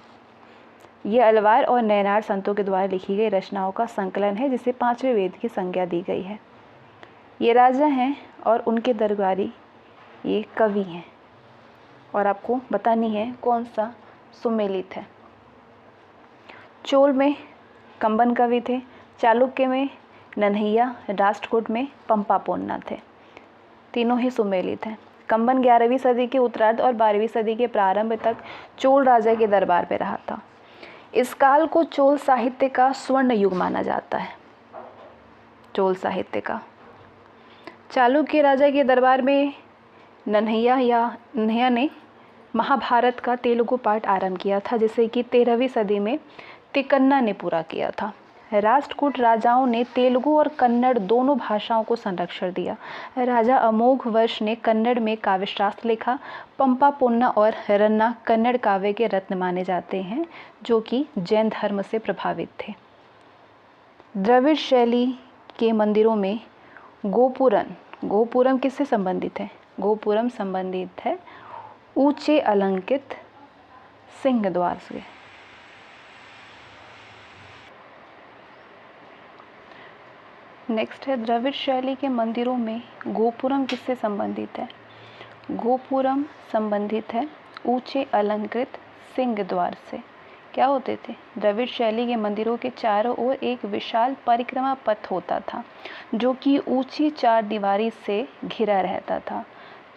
[SPEAKER 1] ये अलवार और नयनार संतों के द्वारा लिखी गई रचनाओं का संकलन है जिसे पांचवें वेद की संज्ञा दी गई है। ये राजा हैं और उनके दरबारी ये कवि हैं और आपको बतानी है कौन सा सुमेलित है। चोल में कंबन कवि थे, चालुक्य में नन्हैया, राष्ट्रकूट में पंपा पोन्ना थे। तीनों ही सुमेलित हैं। कंबन 11वीं सदी के उत्तरार्ध और 12वीं सदी के प्रारंभ तक चोल राजा के दरबार पर रहा था। इस काल को चोल साहित्य का स्वर्ण युग माना जाता है। चोल साहित्य का चालुक्य राजा के दरबार में नन्हैया ने महाभारत का तेलुगु पाठ आरंभ किया था जिसे कि 13वीं सदी में तिकन्ना ने पूरा किया था। राष्ट्रकूट राजाओं ने तेलुगु और कन्नड़ दोनों भाषाओं को संरक्षण दिया। राजा अमोघ वर्ष ने कन्नड़ में काव्यशास्त्र लिखा। पंपा पोन्ना और रन्ना कन्नड़ काव्य के रत्न माने जाते हैं जो कि जैन धर्म से प्रभावित थे। द्रविड़ शैली के मंदिरों में गोपुरम किससे संबंधित है? गोपुरम संबंधित है ऊंचे अलंकृत सिंह द्वार से। नेक्स्ट है द्रविड़ शैली के मंदिरों में गोपुरम किससे संबंधित है? गोपुरम संबंधित है ऊंचे अलंकृत सिंह द्वार से। क्या होते थे? द्रविड़ शैली के मंदिरों के चारों ओर एक विशाल परिक्रमा पथ होता था जो कि ऊंची 4 दीवारी से घिरा रहता था।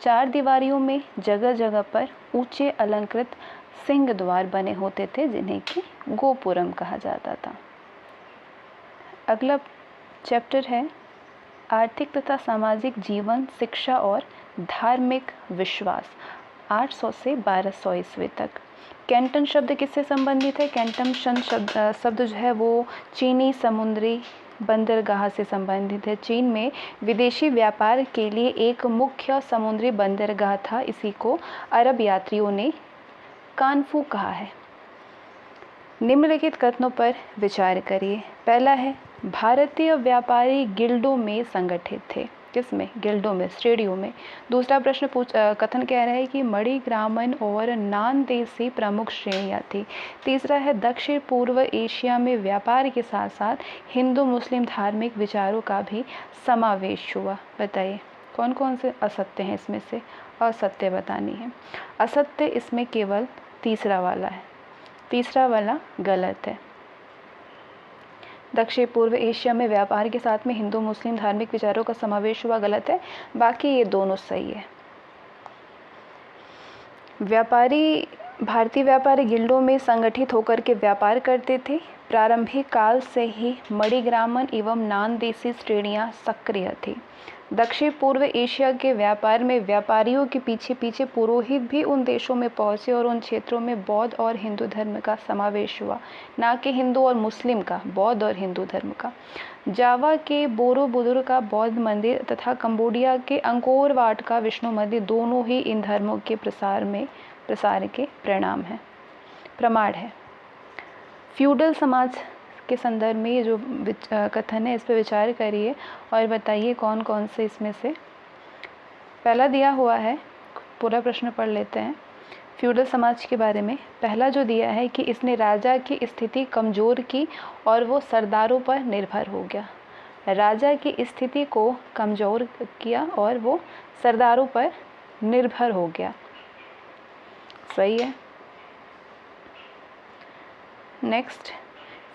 [SPEAKER 1] 4 दीवारियों में जगह जगह पर ऊंचे अलंकृत सिंह द्वार बने होते थे जिन्हें कि गोपुरम कहा जाता था। अगला चैप्टर है आर्थिक तथा सामाजिक जीवन, शिक्षा और धार्मिक विश्वास 800 से 1200 ईस्वी तक। कैंटन शब्द किससे संबंधित है? कैंटन शब्द जो है वो चीनी समुद्री बंदरगाह से संबंधित है। चीन में विदेशी व्यापार के लिए एक मुख्य समुद्री बंदरगाह था। इसी को अरब यात्रियों ने कानफू कहा है। निम्नलिखित कथनों पर विचार करिए। पहला है भारतीय व्यापारी गिल्डों में संगठित थे। किसमें? गिल्डों में, श्रेणियों में। दूसरा प्रश्न कथन कह रहा है कि मणि ग्रामन और नान देसी प्रमुख श्रेणियाँ थी। तीसरा है दक्षिण पूर्व एशिया में व्यापार के साथ साथ हिंदू मुस्लिम धार्मिक विचारों का भी समावेश हुआ। बताइए कौन कौन से असत्य हैं इसमें से? असत्य बतानी है। असत्य इसमें केवल तीसरा वाला है। तीसरा वाला गलत है। दक्षिण पूर्व एशिया में व्यापार के साथ में हिंदू मुस्लिम धार्मिक विचारों का समावेश हुआ, गलत है। बाकी ये दोनों सही है। भारतीय व्यापारी गिल्डों में संगठित होकर के व्यापार करते थे। प्रारंभिक काल से ही मणिग्रामन एवं नान देसी श्रेणियाँ सक्रिय थी। दक्षिण पूर्व एशिया के व्यापार में व्यापारियों के पीछे पीछे पुरोहित भी उन देशों में पहुंचे और उन क्षेत्रों में बौद्ध और हिंदू धर्म का समावेश हुआ, ना कि हिंदू और मुस्लिम का, बौद्ध और हिंदू धर्म का। जावा के बोरोबुदुर का बौद्ध मंदिर तथा कंबोडिया के अंकोर वाट का विष्णु मंदिर दोनों ही इन धर्मों के प्रसार के प्रमाण है। फ्यूडल समाज के संदर्भ में ये जो कथन है इस पर विचार करिए और बताइए कौन कौन से इसमें से। पहला दिया हुआ है, पूरा प्रश्न पढ़ लेते हैं। फ्यूडल समाज के बारे में पहला जो दिया है कि इसने राजा की स्थिति कमज़ोर की और वो सरदारों पर निर्भर हो गया। राजा की स्थिति को कमज़ोर किया और वो सरदारों पर निर्भर हो गया। सही है। नेक्स्ट,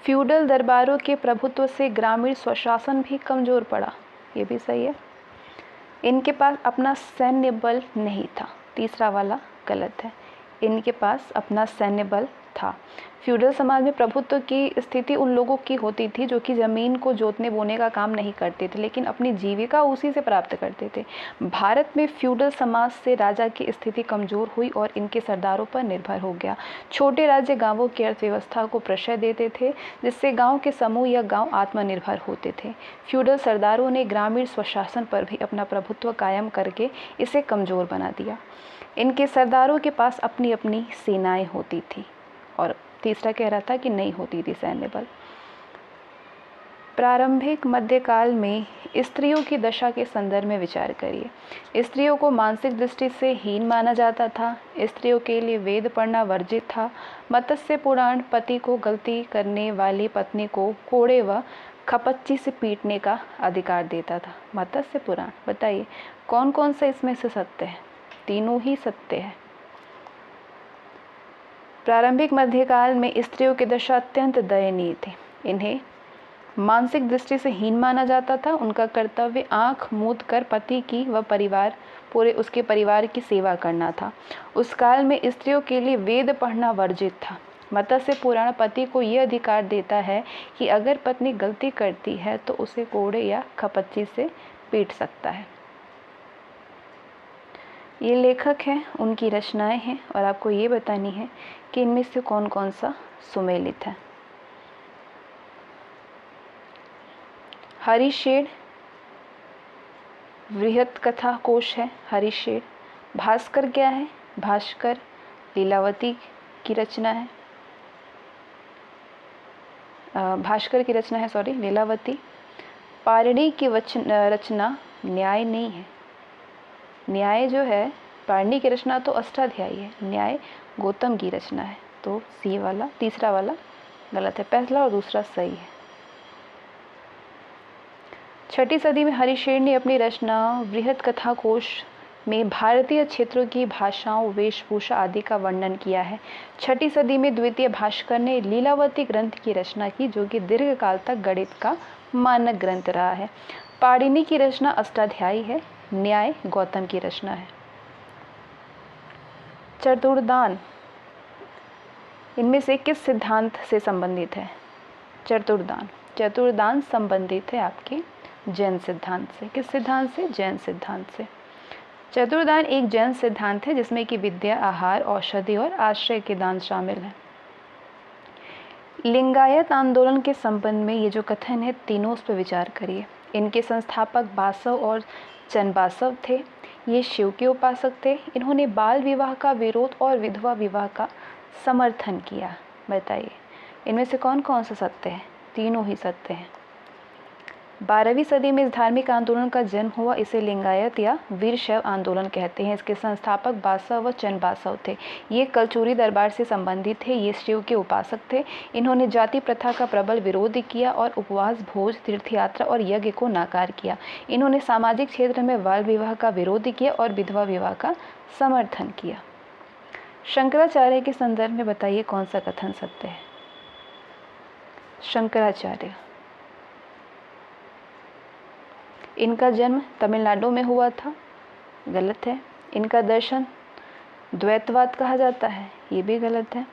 [SPEAKER 1] फ्यूडल दरबारों के प्रभुत्व से ग्रामीण स्वशासन भी कमज़ोर पड़ा। ये भी सही है। इनके पास अपना सैन्य बल नहीं था। तीसरा वाला गलत है। इनके पास अपना सैन्य बल था। फ्यूडल समाज में प्रभुत्व की स्थिति उन लोगों की होती थी जो कि ज़मीन को जोतने बोने का काम नहीं करते थे, लेकिन अपनी जीविका उसी से प्राप्त करते थे। भारत में फ्यूडल समाज से राजा की स्थिति कमज़ोर हुई और इनके सरदारों पर निर्भर हो गया। छोटे राज्य गांवों की अर्थव्यवस्था को प्रश्रय देते थे, जिससे गांव के समूह या गांव आत्मनिर्भर होते थे। फ्यूडल सरदारों ने ग्रामीण स्वशासन पर भी अपना प्रभुत्व कायम करके इसे कमज़ोर बना दिया। इनके सरदारों के पास अपनी अपनी सेनाएं होती थी, और तीसरा कह रहा था कि नहीं होती थी सैन्य बल। प्रारंभिक मध्यकाल में स्त्रियों की दशा के संदर्भ में विचार करिए। स्त्रियों को मानसिक दृष्टि से हीन माना जाता था। स्त्रियों के लिए वेद पढ़ना वर्जित था। मत्स्य पुराण पति को गलती करने वाली पत्नी को कोड़े व खपच्ची से पीटने का अधिकार देता था। मत्स्य पुराण, बताइए कौन कौन सा इसमें से सत्य है? तीनों ही सत्य है। प्रारंभिक मध्यकाल में स्त्रियों की दशा अत्यंत दयनीय थी। इन्हें मानसिक दृष्टि से हीन माना जाता था। उनका कर्तव्य आंख मूंद कर पति की व पूरे उसके परिवार की सेवा करना था। उस काल में स्त्रियों के लिए वेद पढ़ना वर्जित था। मत्स्य पुराण पति को यह अधिकार देता है कि अगर पत्नी गलती करती है तो उसे कोड़े या खपच्ची से पीट सकता है। ये लेखक हैं, उनकी रचनाएं हैं, और आपको ये बतानी है कि इनमें से कौन कौन सा सुमेलित है। हरिशेर वृहत कथा कोश है, हरिशेर। भास्कर क्या है? भास्कर लीलावती की रचना है, भास्कर की रचना है, सॉरी, लीलावती। पारणी की रचना न्याय नहीं है। न्याय जो है, पारणी की रचना तो अष्टाध्यायी है, न्याय गौतम की रचना है। तो सी वाला, तीसरा वाला गलत है, पहला और दूसरा सही है। 6ठी सदी में हरिशेर ने अपनी रचना वृहत कथा कोश में भारतीय क्षेत्रों की भाषाओं, वेशभूषा आदि का वर्णन किया है। 6ठी सदी में द्वितीय भास्कर ने लीलावती ग्रंथ की रचना की, जो कि दीर्घकाल तक गणित का मानक ग्रंथ रहा है। पाणिनि की रचना अष्टाध्यायी है, न्याय गौतम की रचना है। चतुर्दान इनमें से किस सिद्धांत से संबंधित है? चतुर्दान संबंधित है आपके जैन सिद्धांत से। किस सिद्धांत से? जैन सिद्धांत से। चतुर्दान एक जैन सिद्धांत है जिसमें कि विद्या, आहार, औषधि और आश्रय के दान शामिल हैं। लिंगायत आंदोलन के संबंध में ये जो कथन है, तीनों उस पर विचार करिए। इनके संस्थापक बासव और चन्नबासव थे। ये शिव के उपासक थे। इन्होंने बाल विवाह का विरोध और विधवा विवाह का समर्थन किया। बताइए इनमें से कौन कौन सा सत्य है? तीनों ही सत्य हैं। 12वीं सदी में इस धार्मिक आंदोलन का जन्म हुआ। इसे लिंगायत या वीरशैव आंदोलन कहते हैं। इसके संस्थापक बासव व चन्नबासव थे। ये कलचुरी दरबार से संबंधित थे। ये शिव के उपासक थे। इन्होंने जाति प्रथा का प्रबल विरोध किया और उपवास, भोज, तीर्थयात्रा और यज्ञ को नाकार किया। इन्होंने सामाजिक क्षेत्र में बाल विवाह का विरोध किया और विधवा विवाह का समर्थन किया। शंकराचार्य के संदर्भ में बताइए कौन सा कथन सत्य है? शंकराचार्य, इनका जन्म तमिलनाडु में हुआ था। गलत है। इनका दर्शन द्वैतवाद कहा जाता है। ये भी गलत है।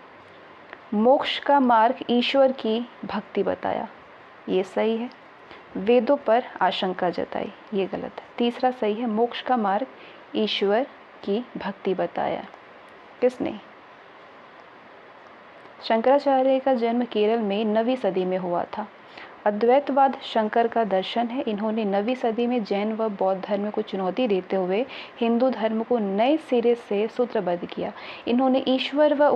[SPEAKER 1] मोक्ष का मार्ग ईश्वर की भक्ति बताया। ये सही है। वेदों पर आशंका जताई। ये गलत है। तीसरा सही है। मोक्ष का मार्ग ईश्वर की भक्ति बताया। किसने? शंकराचार्य का जन्म केरल में 9वीं सदी में हुआ था। अद्वैतवाद शंकर का दर्शन है। इन्होंने 9वीं सदी में जैन व बौद्ध धर्म को चुनौती देते हुए हिंदू धर्म को नए सिरे से सूत्रबद्ध किया। इन्होंने ईश्वर व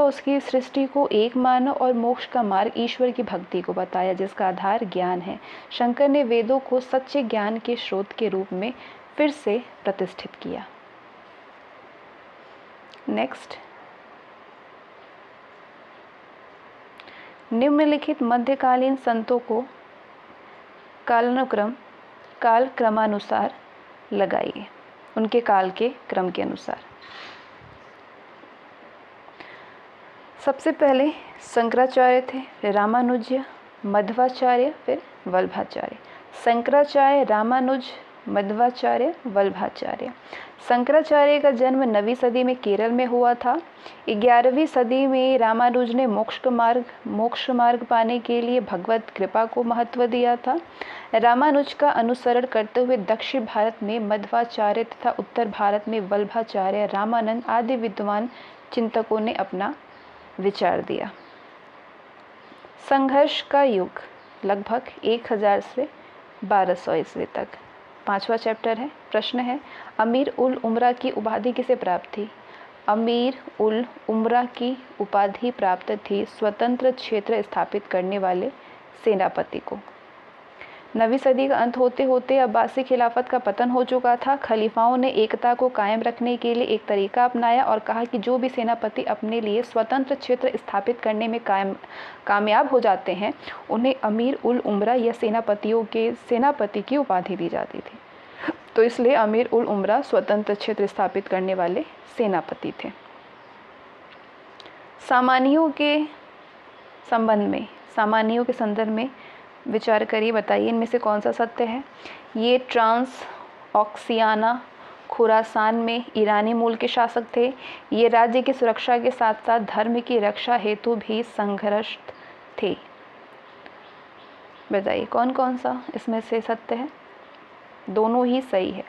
[SPEAKER 1] उसकी सृष्टि को एक माना और मोक्ष का मार्ग ईश्वर की भक्ति को बताया, जिसका आधार ज्ञान है। शंकर ने वेदों को सच्चे ज्ञान के स्रोत के रूप में फिर से प्रतिष्ठित किया। नेक्स्ट, निम्नलिखित मध्यकालीन संतों को काल क्रमानुसार लगाइए, उनके काल के क्रम के अनुसार। सबसे पहले शंकराचार्य थे, फिर रामानुज, मध्वाचार्य, फिर वल्लभाचार्य। शंकराचार्य, रामानुज, मध्वाचार्य, वल्लभाचार्य। शंकराचार्य का जन्म 9वीं सदी में केरल में हुआ था। 11वीं सदी में रामानुज ने मोक्ष मार्ग पाने के लिए भगवत कृपा को महत्व दिया था। रामानुज का अनुसरण करते हुए दक्षिण भारत में मध्वाचार्य तथा उत्तर भारत में वल्लभाचार्य, रामानंद आदि विद्वान चिंतकों ने अपना विचार दिया। संघर्ष का युग लगभग 1000 से 1200 ईस्वी तक। 5वां चैप्टर है। प्रश्न है, अमीर उल उमरा की उपाधि किसे प्राप्त थी? अमीर उल उमरा की उपाधि प्राप्त थी स्वतंत्र क्षेत्र स्थापित करने वाले सेनापति को। 9वीं सदी का अंत होते होते अब्बासी खिलाफत का पतन हो चुका था। खलीफाओं ने एकता को कायम रखने के लिए एक तरीका अपनाया और कहा कि जो भी सेनापति अपने लिए स्वतंत्र क्षेत्र स्थापित करने में कामयाब हो जाते हैं उन्हें अमीर उल उमरा या सेनापति की उपाधि दी जाती थी। तो इसलिए अमीर उल उमरा स्वतंत्र क्षेत्र स्थापित करने वाले सेनापति थे। सामानियों के संदर्भ में विचार करिए, बताइए इनमें से कौन सा सत्य है। ये ट्रांस ऑक्सियाना खुरासान में ईरानी मूल के शासक थे। ये राज्य की सुरक्षा के साथ साथ धर्म की रक्षा हेतु भी संघर्षरत थे। बताइए कौन कौन सा इसमें से सत्य है। दोनों ही सही है।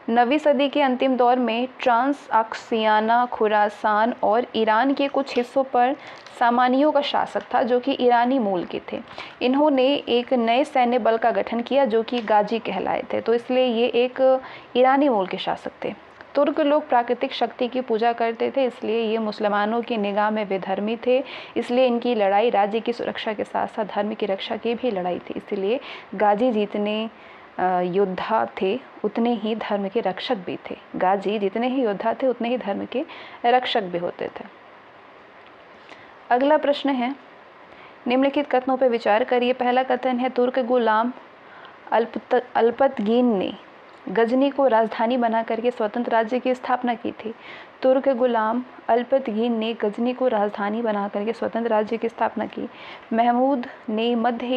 [SPEAKER 1] 9वीं सदी के अंतिम दौर में ट्रांस ऑक्सियाना खुरासान और ईरान के कुछ हिस्सों पर सामानियों का शासक था जो कि ईरानी मूल के थे। इन्होंने एक नए सैन्य बल का गठन किया जो कि गाजी कहलाए थे, तो इसलिए ये एक ईरानी मूल के शासक थे। तुर्क लोग प्राकृतिक शक्ति की पूजा करते थे, इसलिए ये मुसलमानों की निगाह में विधर्मी थे। इसलिए इनकी लड़ाई राज्य की सुरक्षा के साथ साथ धर्म की रक्षा की भी लड़ाई थी। इसलिए गाजी जितने योद्धा थे उतने ही धर्म के रक्षक भी थे। गाजी जितने ही योद्धा थे उतने ही धर्म के रक्षक भी होते थे। अगला प्रश्न है, निम्नलिखित कथनों पर विचार करिए। पहला कथन है, तुर्क गुलाम अल्पतगीन ने गजनी को राजधानी बना करके स्वतंत्र राज्य की स्थापना की थी। तुर्क गुलाम अल्पतगीन ने गजनी को राजधानी बना करके स्वतंत्र राज्य की स्थापना की। महमूद ने मध्य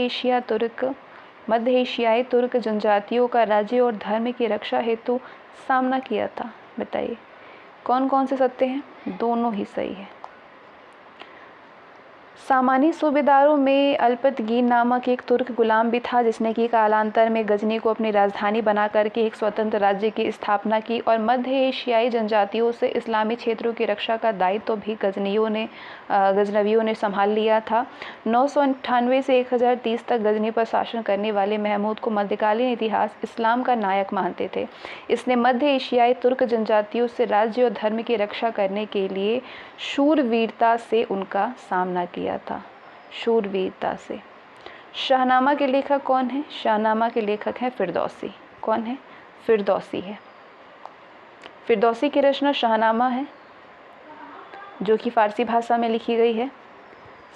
[SPEAKER 1] एशियाई तुर्क जनजातियों का राज्य और धर्म की रक्षा हेतु सामना किया था। बताइए कौन कौन से सत्य हैं। दोनों ही सही है। सामानी सूबेदारों में अल्पतगीन नामक एक तुर्क गुलाम भी था जिसने कि कालांतर में गजनी को अपनी राजधानी बना करके एक स्वतंत्र राज्य की स्थापना की और मध्य एशियाई जनजातियों से इस्लामी क्षेत्रों की रक्षा का दायित्व भी गजनवियों ने संभाल लिया था। 998 से 1030 तक गजनी पर शासन करने वाले महमूद को मध्यकालीन इतिहास इस्लाम का नायक मानते थे। इसने मध्य एशियाई तुर्क जनजातियों से राज्य और धर्म की रक्षा करने के लिए शूरवीरता से उनका सामना किया था। शूरवीरता से। शाहनामा के लेखक कौन है? शाहनामा के लेखक हैं फिरदौसी। कौन है? फिरदौसी है। फिरदौसी की रचना शाहनामा है जो कि फारसी भाषा में लिखी गई है।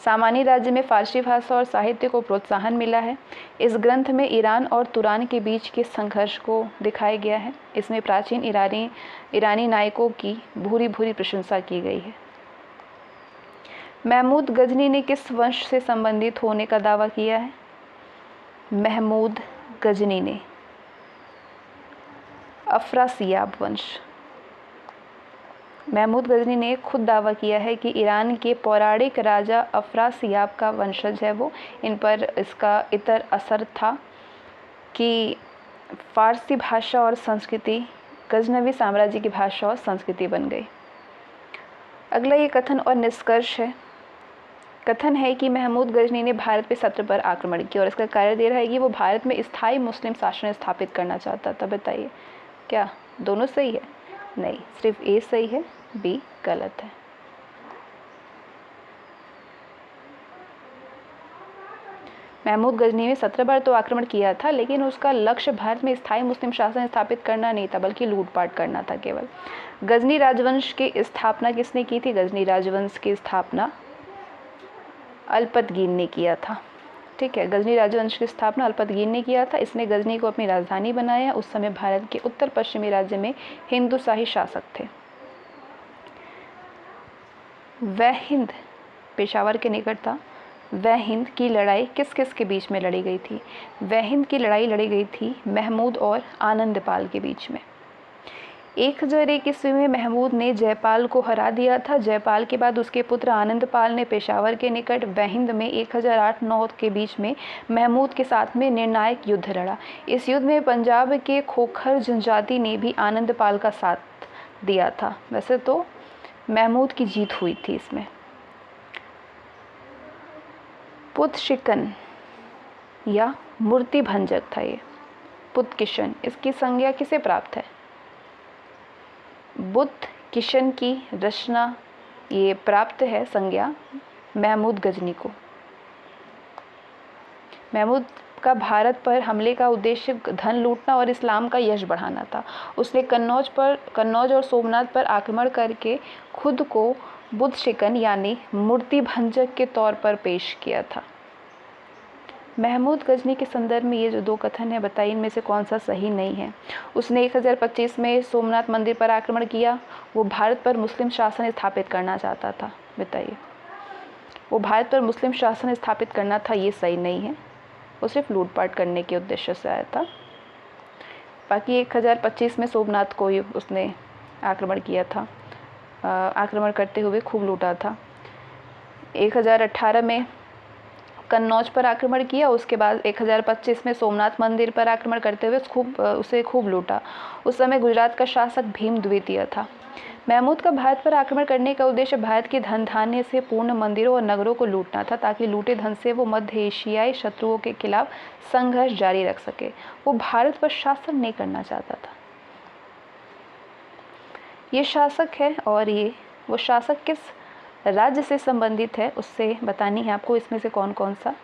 [SPEAKER 1] सामानी राज्य में फारसी भाषा और साहित्य को प्रोत्साहन मिला है। इस ग्रंथ में ईरान और तुरान के बीच के संघर्ष को दिखाया गया है। इसमें प्राचीन ईरानी नायकों की भूरी भूरी प्रशंसा की गई है। महमूद गजनी ने किस वंश से संबंधित होने का दावा किया है? महमूद गजनी ने अफरासियाब वंश। महमूद गजनी ने खुद दावा किया है कि ईरान के पौराणिक राजा अफरासियाब का वंशज है वो। इन पर इसका इतर असर था कि फारसी भाषा और संस्कृति गजनवी साम्राज्य की भाषा और संस्कृति बन गई। अगला ये कथन और निष्कर्ष है। कथन है कि महमूद गजनी ने भारत पे सत्र पर आक्रमण किया और इसका कारण दे रहा है कि वो भारत में स्थायी मुस्लिम शासन स्थापित करना चाहता था। बताइए क्या दोनों सही है? नहीं, सिर्फ ए सही है, बी गलत है। महमूद गजनी ने 17 बार तो आक्रमण किया था, लेकिन उसका लक्ष्य भारत में स्थायी मुस्लिम शासन स्थापित करना नहीं था, बल्कि लूटपाट करना था केवल। गजनी राजवंश की स्थापना किसने की थी? गजनी राजवंश की स्थापना अल्पतगीन ने किया था। ठीक है, गजनी राजवंश की स्थापना अल्पतगीन ने किया था। इसने गजनी को अपनी राजधानी बनाया। उस समय भारत के उत्तर पश्चिमी राज्य में हिंदू शाही शासक थे। वह हिंद पेशावर के निकट था। वह हिंद की लड़ाई किस किस के बीच में लड़ी गई थी? वह हिंद की लड़ाई लड़ी गई थी महमूद और आनंदपाल के बीच में। 1001 ईस्वी में महमूद ने जयपाल को हरा दिया था। जयपाल के बाद उसके पुत्र आनंदपाल ने पेशावर के निकट वहिंद में 1008-9 के बीच में महमूद के साथ में निर्णायक युद्ध लड़ा। इस युद्ध में पंजाब के खोखर जनजाति ने भी आनंदपाल का साथ दिया था। वैसे तो महमूद की जीत हुई थी इसमें। पुतशिकन या मूर्ति भंजक था ये पुतकिशन। इसकी संज्ञा किसे प्राप्त है? बुत किशन की रचना ये प्राप्त है संज्ञा महमूद गजनी को। महमूद का भारत पर हमले का उद्देश्य धन लूटना और इस्लाम का यश बढ़ाना था। उसने कन्नौज और सोमनाथ पर आक्रमण करके खुद को बुतशिकन यानी मूर्ति भंजक के तौर पर पेश किया था। महमूद गजनी के संदर्भ में ये जो 2 कथन है बताइए, इनमें से कौन सा सही नहीं है? उसने 1025 में सोमनाथ मंदिर पर आक्रमण किया। वो भारत पर मुस्लिम शासन स्थापित करना चाहता था। बताइए, वो भारत पर मुस्लिम शासन स्थापित करना था, ये सही नहीं है। वो सिर्फ लूटपाट करने के उद्देश्य से आया था। बाकी 1025 में सोमनाथ को ही उसने आक्रमण किया था, आक्रमण करते हुए खूब लूटा था। 1018 में कन्नौज पर आक्रमण किया। उसके बाद 1025 में सोमनाथ मंदिर पर आक्रमण करते हुए उसे खूब लूटा। उस समय गुजरात का शासक भीम द्वितीय था। महमूद का भारत पर आक्रमण करने का उद्देश्य भारत के धन धान्य से पूर्ण मंदिरों और नगरों को लूटना था, ताकि लूटे धन से वो मध्य एशियाई शत्रुओं के खिलाफ संघर्ष जारी रख सके। वो भारत पर शासन नहीं करना चाहता था। ये शासक है और वो शासक किस राज्य से संबंधित है उससे बतानी है आपको। इसमें से कौन कौन सा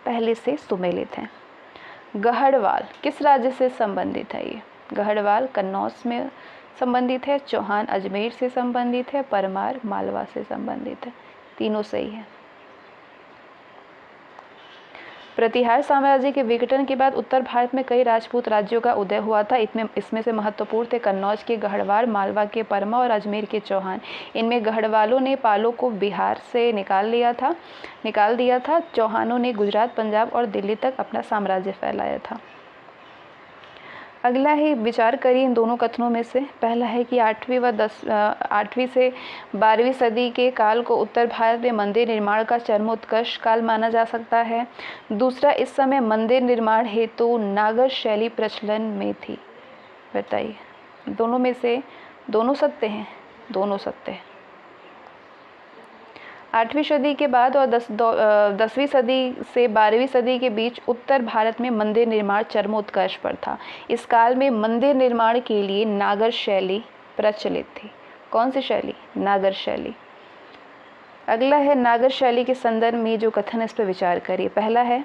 [SPEAKER 1] पहले से सुमेलित है? गढ़वाल किस राज्य से संबंधित है? ये गढ़वाल कन्नौज में संबंधित है। चौहान अजमेर से संबंधित है। परमार मालवा से संबंधित है। तीनों सही है। प्रतिहार साम्राज्य के विघटन के बाद उत्तर भारत में कई राजपूत राज्यों का उदय हुआ था। इसमें से महत्वपूर्ण थे कन्नौज के गढ़वाल, मालवा के परमा और अजमेर के चौहान। इनमें गढ़वालों ने पालों को बिहार से निकाल दिया था। चौहानों ने गुजरात, पंजाब और दिल्ली तक अपना साम्राज्य फैलाया था। अगला है, विचार करिए इन दोनों कथनों में से। पहला है कि 8वीं से 12वीं सदी के काल को उत्तर भारत में मंदिर निर्माण का चरमोत्कर्ष काल माना जा सकता है। दूसरा, इस समय मंदिर निर्माण हेतु नागर शैली प्रचलन में थी। बताइए, दोनों में से दोनों सत्य हैं? दोनों सत्य हैं। 8वीं सदी के बाद और 10वीं सदी से 12वीं सदी के बीच उत्तर भारत में मंदिर निर्माण चरमोत्कर्ष पर था। इस काल में मंदिर निर्माण के लिए नागर शैली प्रचलित थी। कौन सी शैली? नागर शैली। अगला है, नागर शैली के संदर्भ में जो कथन है इस पर विचार करिए। पहला है,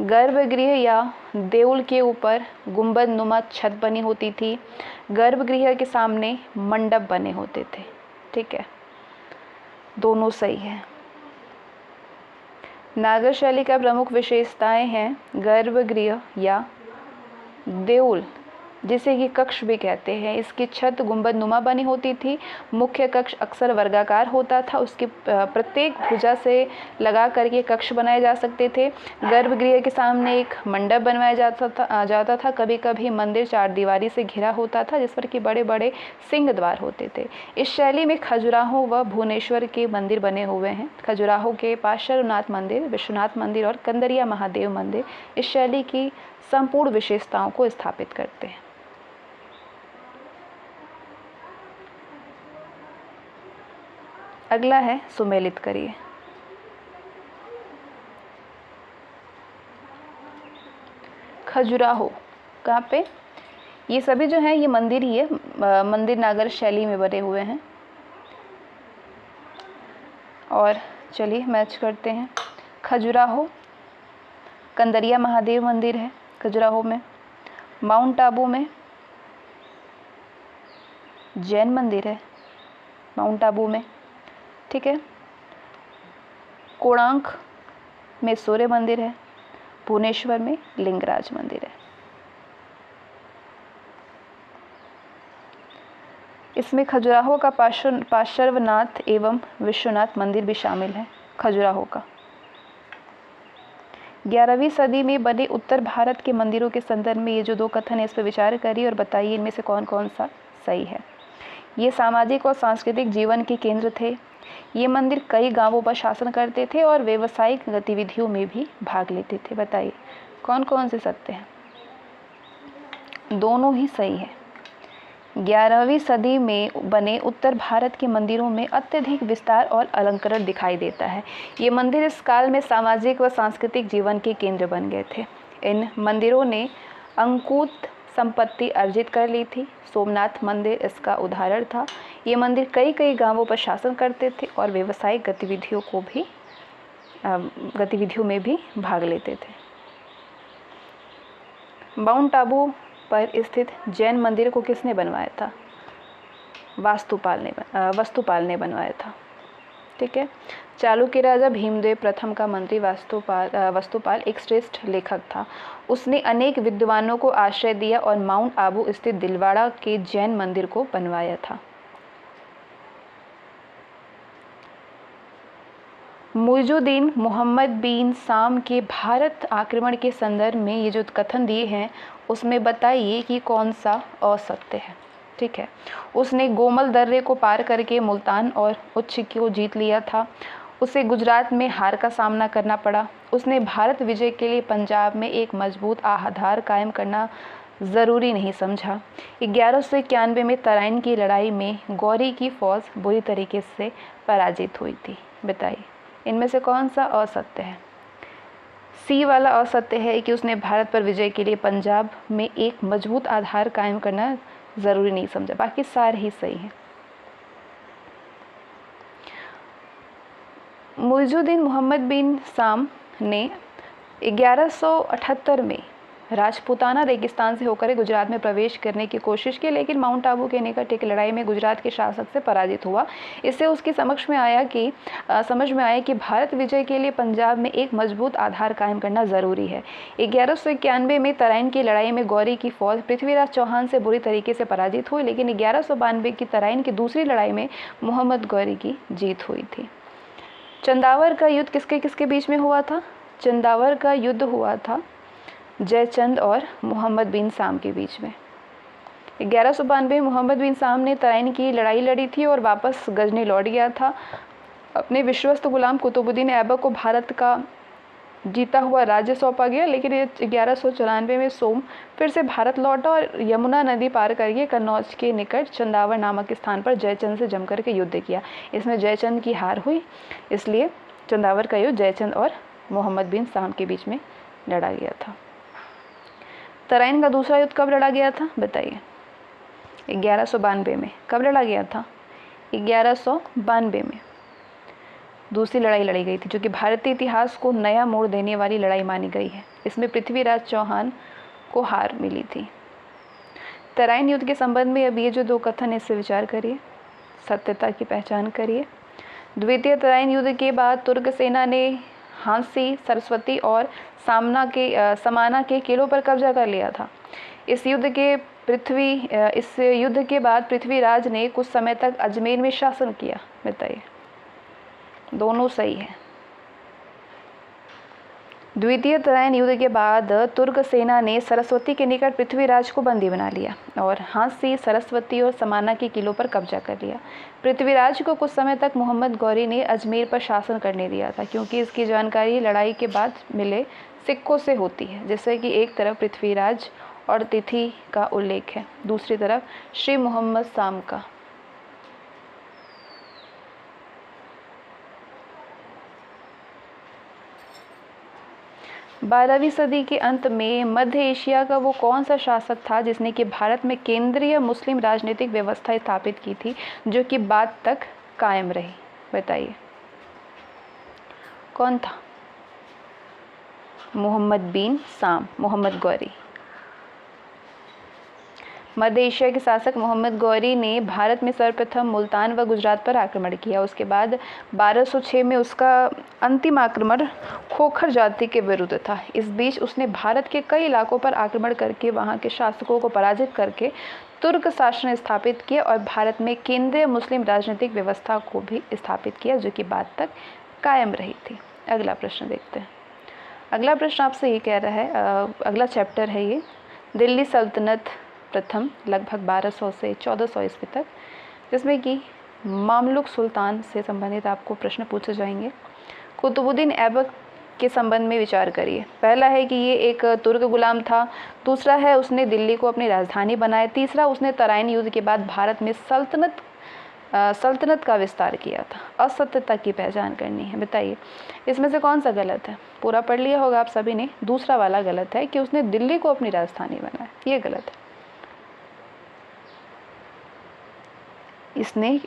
[SPEAKER 1] गर्भगृह या देउल के ऊपर गुंबद नुमा छत बनी होती थी। गर्भगृह के सामने मंडप बने होते थे। ठीक है, दोनों सही है। नागर शैली का प्रमुख विशेषताएं हैं गर्भगृह या देउल, जिसे कि कक्ष भी कहते हैं। इसकी छत गुंबद नुमा बनी होती थी। मुख्य कक्ष अक्सर वर्गाकार होता था। उसकी प्रत्येक भुजा से लगा करके कक्ष बनाए जा सकते थे। गर्भगृह के सामने एक मंडप बनवाया जाता था। कभी कभी मंदिर 4 दीवारी से घिरा होता था, जिस पर कि बड़े बड़े सिंह द्वार होते थे। इस शैली में खजुराहो व भुवनेश्वर के मंदिर बने हुए हैं। खजुराहो के पार्श्वनाथ मंदिर, विश्वनाथ मंदिर और कंदरिया महादेव मंदिर इस शैली की संपूर्ण विशेषताओं को स्थापित करते हैं। अगला है, सुमेलित करिए। खजुराहो कहाँ पे? ये सभी जो हैं ये मंदिर ही है। मंदिर नागर शैली में बने हुए हैं। और चलिए मैच करते हैं। खजुराहो कंदरिया महादेव मंदिर है खजुराहो में। माउंट आबू में जैन मंदिर है माउंट आबू में। ठीक है, कोणार्क में सूर्य मंदिर है। भुवनेश्वर में लिंगराज मंदिर है। इसमें खजुराहो का पार्श्वनाथ एवं विश्वनाथ मंदिर भी शामिल है। खजुराहो का 11वीं सदी में बने उत्तर भारत के मंदिरों के संदर्भ में ये जो दो कथन है इस पर विचार करिए और बताइए इनमें से कौन कौन सा सही है। ये सामाजिक और सांस्कृतिक जीवन के केंद्र थे। ये मंदिर कई गांवों पर शासन करते थे और व्यावसायिक गतिविधियों में भी भाग लेते थे। बताइए कौन कौन से सत्य हैं। दोनों ही सही है। 11वीं सदी में बने उत्तर भारत के मंदिरों में अत्यधिक विस्तार और अलंकरण दिखाई देता है। ये मंदिर इस काल में सामाजिक व सांस्कृतिक जीवन के केंद्र बन गए थे। इन मंदिरों ने अंकुत संपत्ति अर्जित कर ली थी। सोमनाथ मंदिर इसका उदाहरण था। ये मंदिर कई कई गांवों पर शासन करते थे और व्यावसायिक गतिविधियों में भी भाग लेते थे। माउंट आबू पर स्थित जैन मंदिर को किसने बनवाया था? वस्तुपाल ने बनवाया था। ठीक है। चालुक्य राजा भीमदेव प्रथम का मंत्री वस्तुपाल एक श्रेष्ठ लेखक था। उसने अनेक विद्वानों को आश्रय दिया और माउंट आबू स्थित दिलवाड़ा के जैन मंदिर को बनवाया था। मुइजुद्दीन मोहम्मद बिन साम के भारत आक्रमण के संदर्भ में ये जो कथन दिए हैं उसमें बताइए कि कौन सा असत्य है। ठीक है। उसने गोमल दर्रे को पार करके मुल्तान और उच्च को जीत लिया था। उसे गुजरात में हार का सामना करना पड़ा। उसने भारत विजय के लिए पंजाब में एक मजबूत आधार कायम करना ज़रूरी नहीं समझा। 1191 में तराइन की लड़ाई में गौरी की फौज बुरी तरीके से पराजित हुई थी। बताइए इनमें से कौन सा असत्य है। सी वाला असत्य है कि उसने भारत पर विजय के लिए पंजाब में एक मजबूत आधार कायम करना ज़रूरी नहीं समझा। बाकी सारे ही सही हैं। मुइजुद्दीन मोहम्मद बिन साम ने 1178 में राजपूताना रेगिस्तान से होकर गुजरात में प्रवेश करने की कोशिश की, लेकिन माउंट आबू के निकट एक लड़ाई में गुजरात के शासक से पराजित हुआ। इससे उसकी समझ में आया कि भारत विजय के लिए पंजाब में एक मजबूत आधार कायम करना ज़रूरी है। 1191 में तराइन की लड़ाई में गौरी की फौज पृथ्वीराज चौहान से बुरी तरीके से पराजित हुई, लेकिन 1192 की तराइन की दूसरी लड़ाई में मोहम्मद गौरी की जीत हुई थी। चंदावर का युद्ध किसके किसके बीच में हुआ था? चंदावर का युद्ध हुआ था जयचंद और मोहम्मद बिन साम के बीच में। 1192 मोहम्मद बिन साम ने तराइन की लड़ाई लड़ी थी और वापस गजनी लौट गया था। अपने विश्वस्त गुलाम कुतुबुद्दीन ऐबक को भारत का जीता हुआ राज्य सौंपा गया, लेकिन 1194 में सोम फिर से भारत लौटा और यमुना नदी पार करके कन्नौज के निकट चंदावर नामक स्थान पर जयचंद से जमकर के युद्ध किया। इसमें जयचंद की हार हुई, इसलिए चंदावर का युद्ध जयचंद और मोहम्मद बिन साम के बीच में लड़ा गया था। तराइन का दूसरा युद्ध कब लड़ा गया था? बताइए। 1192 में। कब लड़ा गया था? 1192 में दूसरी लड़ाई लड़ी गई थी, जो कि भारतीय इतिहास को नया मोड़ देने वाली लड़ाई मानी गई है। इसमें पृथ्वीराज चौहान को हार मिली थी। तराइन युद्ध के संबंध में अब ये जो दो कथन है इससे विचार करिए, सत्यता की पहचान करिए। द्वितीय तराइन युद्ध के बाद तुर्क सेना ने हांसी, सरस्वती और समाना के किलों पर कब्जा कर लिया था। इस युद्ध के बाद पृथ्वीराज ने कुछ समय तक अजमेर में शासन किया। बताइए। दोनों सही है। द्वितीय तराइन युद्ध के बाद तुर्क सेना ने सरस्वती के निकट पृथ्वीराज को बंदी बना लिया और हांसी, सरस्वती और समाना के किलों पर कब्जा कर लिया। पृथ्वीराज को कुछ समय तक मोहम्मद गौरी ने अजमेर पर शासन करने दिया था, क्योंकि इसकी जानकारी लड़ाई के बाद मिले सिक्कों से होती है, जैसे कि एक तरफ पृथ्वीराज और तिथि का उल्लेख है, दूसरी तरफ श्री मोहम्मद साम का। बारहवीं सदी के अंत में मध्य एशिया का वो कौन सा शासक था जिसने कि भारत में केंद्रीय मुस्लिम राजनीतिक व्यवस्था स्थापित की थी, जो कि बाद तक कायम रही? बताइए कौन था? मोहम्मद बिन साम, मोहम्मद गौरी। मध्य एशिया के शासक मोहम्मद गौरी ने भारत में सर्वप्रथम मुल्तान व गुजरात पर आक्रमण किया। उसके बाद 1206 में उसका अंतिम आक्रमण खोखर जाति के विरुद्ध था। इस बीच उसने भारत के कई इलाकों पर आक्रमण करके वहां के शासकों को पराजित करके तुर्क शासन स्थापित किया और भारत में केंद्रीय मुस्लिम राजनीतिक व्यवस्था को भी स्थापित किया, जो कि बाद तक कायम रही थी। अगला प्रश्न देखते हैं। अगला प्रश्न आपसे ये कह रहा है, अगला चैप्टर है ये, दिल्ली सल्तनत प्रथम लगभग 1200 से 1400 ईस्वी तक, जिसमें कि मामलुक सुल्तान से संबंधित आपको प्रश्न पूछे जाएंगे। कुतुबुद्दीन ऐबक के संबंध में विचार करिए। पहला है कि ये एक तुर्क गुलाम था, दूसरा है उसने दिल्ली को अपनी राजधानी बनाया, तीसरा उसने तराइन युद्ध के बाद भारत में सल्तनत का विस्तार किया था। असत्यता की पहचान करनी है, बताइए इसमें से कौन सा गलत है। पूरा पढ़ लिया होगा आप सभी ने। दूसरा वाला गलत है कि उसने दिल्ली को अपनी राजधानी बनाया, ये गलत है। इसने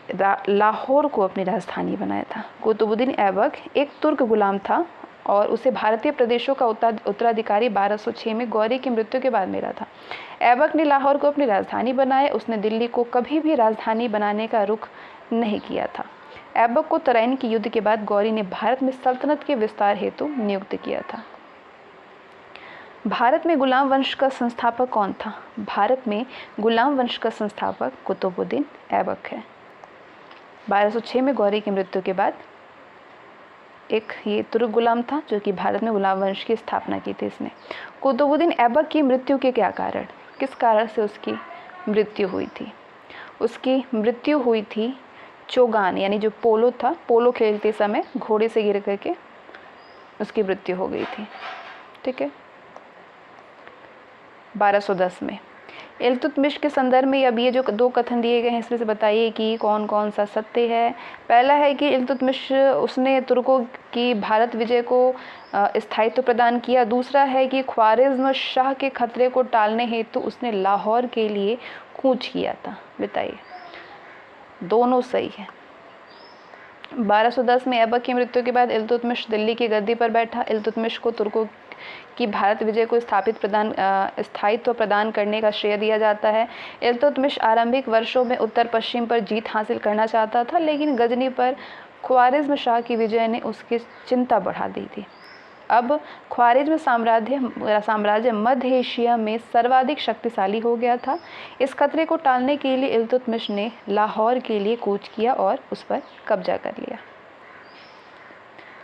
[SPEAKER 1] लाहौर को अपनी राजधानी बनाया था। कुतुबुद्दीन ऐबक एक तुर्क गुलाम था और उसे भारतीय प्रदेशों का उत्तराधिकारी 1206 में गौरी की मृत्यु के बाद मिला था। ऐबक ने लाहौर को अपनी राजधानी बनाया, उसने दिल्ली को कभी भी राजधानी बनाने का रुख नहीं किया था। ऐबक को तराइन के युद्ध के बाद गौरी ने भारत में सल्तनत के विस्तार हेतु नियुक्त किया था। भारत में गुलाम वंश का संस्थापक कौन था? भारत में गुलाम वंश का संस्थापक कुतुबुद्दीन ऐबक है। 1206 में गौरी की मृत्यु के बाद एक ये तुर्क गुलाम था जो कि भारत में गुलाम वंश की स्थापना की थी इसने। कुतुबुद्दीन ऐबक की मृत्यु के क्या कारण, किस कारण से उसकी मृत्यु हुई थी? उसकी मृत्यु हुई थी चोगान, यानी जो पोलो था, पोलो खेलते समय घोड़े से गिर करके उसकी मृत्यु हो गई थी। ठीक है। 1210 में इल्तुतमिश के संदर्भ में अब ये जो दो कथन दिए गए हैं इसमें से बताइए कि कौन कौन सा सत्य है। पहला है कि इल्तुतमिश उसने तुर्कों की भारत विजय को स्थायित्व प्रदान किया। दूसरा है कि ख्वारिज़्म शाह के खतरे को टालने हेतु उसने लाहौर के लिए कूच किया था। बताइए, दोनों सही है। 1210 में ऐबक की मृत्यु के बाद इल्तुतमिश दिल्ली की गद्दी पर बैठा। इल्तुतमिश को तुर्कों की भारत विजय को स्थायित्व प्रदान करने का श्रेय दिया जाता है। इल्तुतमिश आरंभिक वर्षों में उत्तर पश्चिम पर जीत हासिल करना चाहता था, लेकिन गजनी पर ख्वारिज़्म शाह की विजय ने उसकी चिंता बढ़ा दी थी। अब ख्वारिज़्म साम्राज्य मध्य एशिया में सर्वाधिक शक्तिशाली हो गया था। इस खतरे को टालने के लिए इल्तुतमिश ने लाहौर के लिए कूच किया और उस पर कब्जा कर लिया।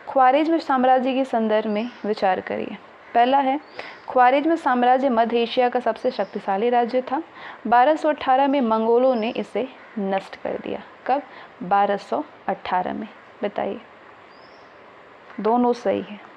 [SPEAKER 1] ख्वारिज़्म साम्राज्य के संदर्भ में विचार करिए। पहला है, ख्वारिज़्म साम्राज्य मध्य एशिया का सबसे शक्तिशाली राज्य था। 1218 में मंगोलों ने इसे नष्ट कर दिया। कब? 1218 में। बताइए, दोनों सही है।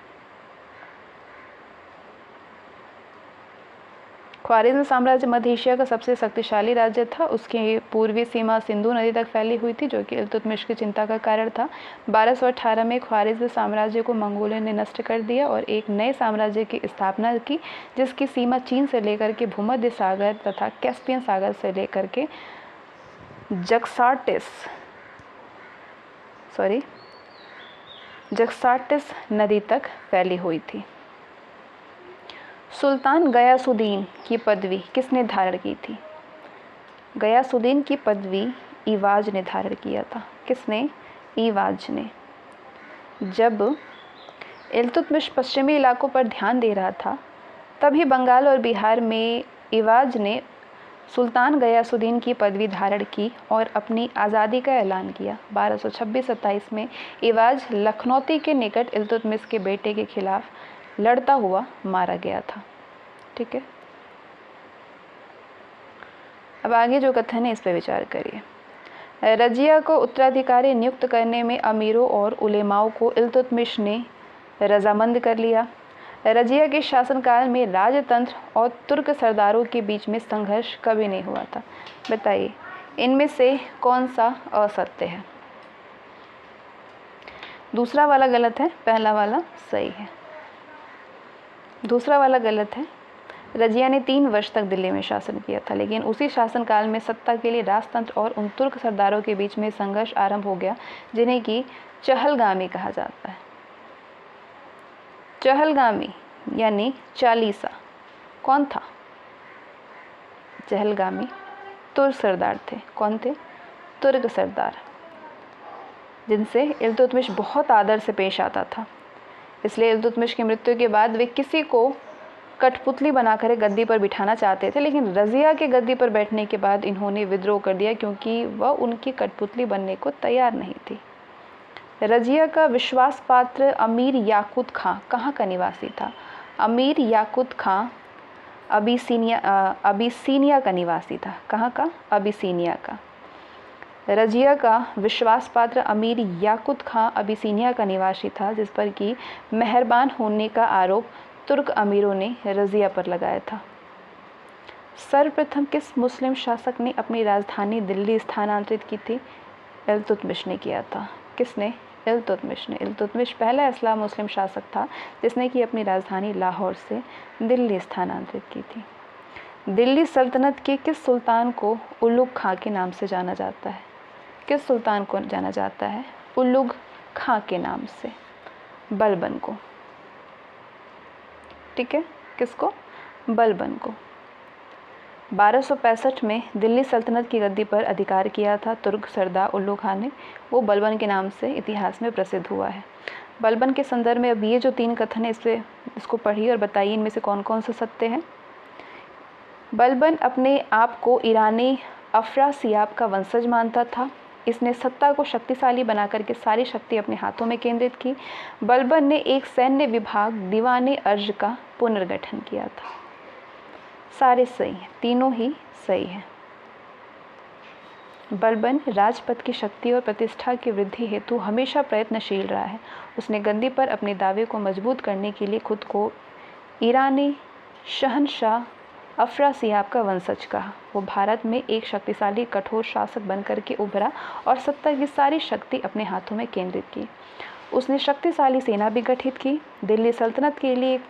[SPEAKER 1] ख्वारिज़्म साम्राज्य मध्य एशिया का सबसे शक्तिशाली राज्य था। उसकी पूर्वी सीमा सिंधु नदी तक फैली हुई थी, जो कि इल्तुतमिश की चिंता का कारण था। 1218 में ख्वारिज़्म साम्राज्य को मंगोलों ने नष्ट कर दिया और एक नए साम्राज्य की स्थापना की, जिसकी सीमा चीन से लेकर के भूमध्य सागर तथा कैस्पियन सागर से लेकर के जक्साटिस नदी तक फैली हुई थी। सुल्तान गयासुद्दीन की पदवी किसने धारण की थी? गयासुद्दीन की पदवी ईवाज ने धारण किया था। किसने? ईवाज ने। जब इल्तुतमिश पश्चिमी इलाकों पर ध्यान दे रहा था, तभी बंगाल और बिहार में ईवाज ने सुल्तान गयासुद्दीन की पदवी धारण की और अपनी आज़ादी का ऐलान किया। 1226-27 में ईवाज लखनौती के निकट इल्तुतमिश के बेटे के खिलाफ लड़ता हुआ मारा गया था। ठीक है। अब आगे जो कथन है इस पर विचार करिए। रजिया को उत्तराधिकारी नियुक्त करने में अमीरों और उलेमाओं को इल्तुतमिश ने रजामंद कर लिया। रजिया के शासनकाल में राजतंत्र और तुर्क सरदारों के बीच में संघर्ष कभी नहीं हुआ था। बताइए, इनमें से कौन सा असत्य है? दूसरा वाला गलत है, पहला वाला सही है। दूसरा वाला गलत है। रजिया ने 3 वर्ष तक दिल्ली में शासन किया था, लेकिन उसी शासनकाल में सत्ता के लिए राजतंत्र और उन तुर्क सरदारों के बीच में संघर्ष आरंभ हो गया, जिन्हें कि चहलगामी कहा जाता है। चहलगामी यानी चालीसा कौन था? चहलगामी तुर्क सरदार थे। कौन थे? तुर्क सरदार, जिनसे इल्तुतमिश बहुत आदर से पेश आता था। इसलिए इल्तुतमिश की मृत्यु के बाद वे किसी को कठपुतली बनाकर गद्दी पर बिठाना चाहते थे, लेकिन रजिया के गद्दी पर बैठने के बाद इन्होंने विद्रोह कर दिया, क्योंकि वह उनकी कठपुतली बनने को तैयार नहीं थी। रजिया का विश्वास पात्र अमीर याकूत खां कहाँ का निवासी था? अमीर याकूत खां अबिसीनिया का निवासी था। कहाँ का? अबिसीनिया का। रजिया का विश्वास पात्र अमीर याकूत खां अबिसीनिया का निवासी था, जिस पर कि मेहरबान होने का आरोप तुर्क अमीरों ने रजिया पर लगाया था। सर्वप्रथम किस मुस्लिम शासक ने अपनी राजधानी दिल्ली स्थानांतरित की थी? इल्तुतमिश ने किया था। किसने? इल्तुतमिश ने। इल्तुतमिश पहला इस्लाम मुस्लिम शासक था जिसने कि अपनी राजधानी लाहौर से दिल्ली स्थानांतरित की थी। दिल्ली सल्तनत के किस सुल्तान को उलुग खां के नाम से जाना जाता है? किस सुल्तान को जाना जाता है उलुग खां के नाम से? बलबन को। ठीक है, किसको? बलबन को। 1265 में दिल्ली सल्तनत की गद्दी पर अधिकार किया था तुर्क सरदार उल्लू खां ने। वो बलबन के नाम से इतिहास में प्रसिद्ध हुआ है। बलबन के संदर्भ में अब ये जो 3 कथन है इसको पढ़िए और बताइए इनमें से कौन कौन से सत्य हैं। बलबन अपने आप को ईरानी अफरासियाब का वंशज मानता था। इसने सत्ता को शक्तिशाली बना करके सारी शक्ति अपने हाथों में केंद्रित की। बलबन ने एक सैन्य विभाग दीवाने अर्ज का पुनर्गठन किया था। सारे सही हैं, तीनों ही सही हैं। बलबन राजपथ की शक्ति और प्रतिष्ठा की वृद्धि हेतु हमेशा प्रयत्नशील रहा है। उसने गद्दी पर अपने दावे को मजबूत करने के लिए खुद को ईरानी शहनशाह अफरासियाब का वंशज कहा। वो भारत में एक शक्तिशाली कठोर शासक बनकर के उभरा और सत्ता की सारी शक्ति अपने हाथों में केंद्रित की। उसने शक्तिशाली सेना भी गठित की। दिल्ली सल्तनत के लिए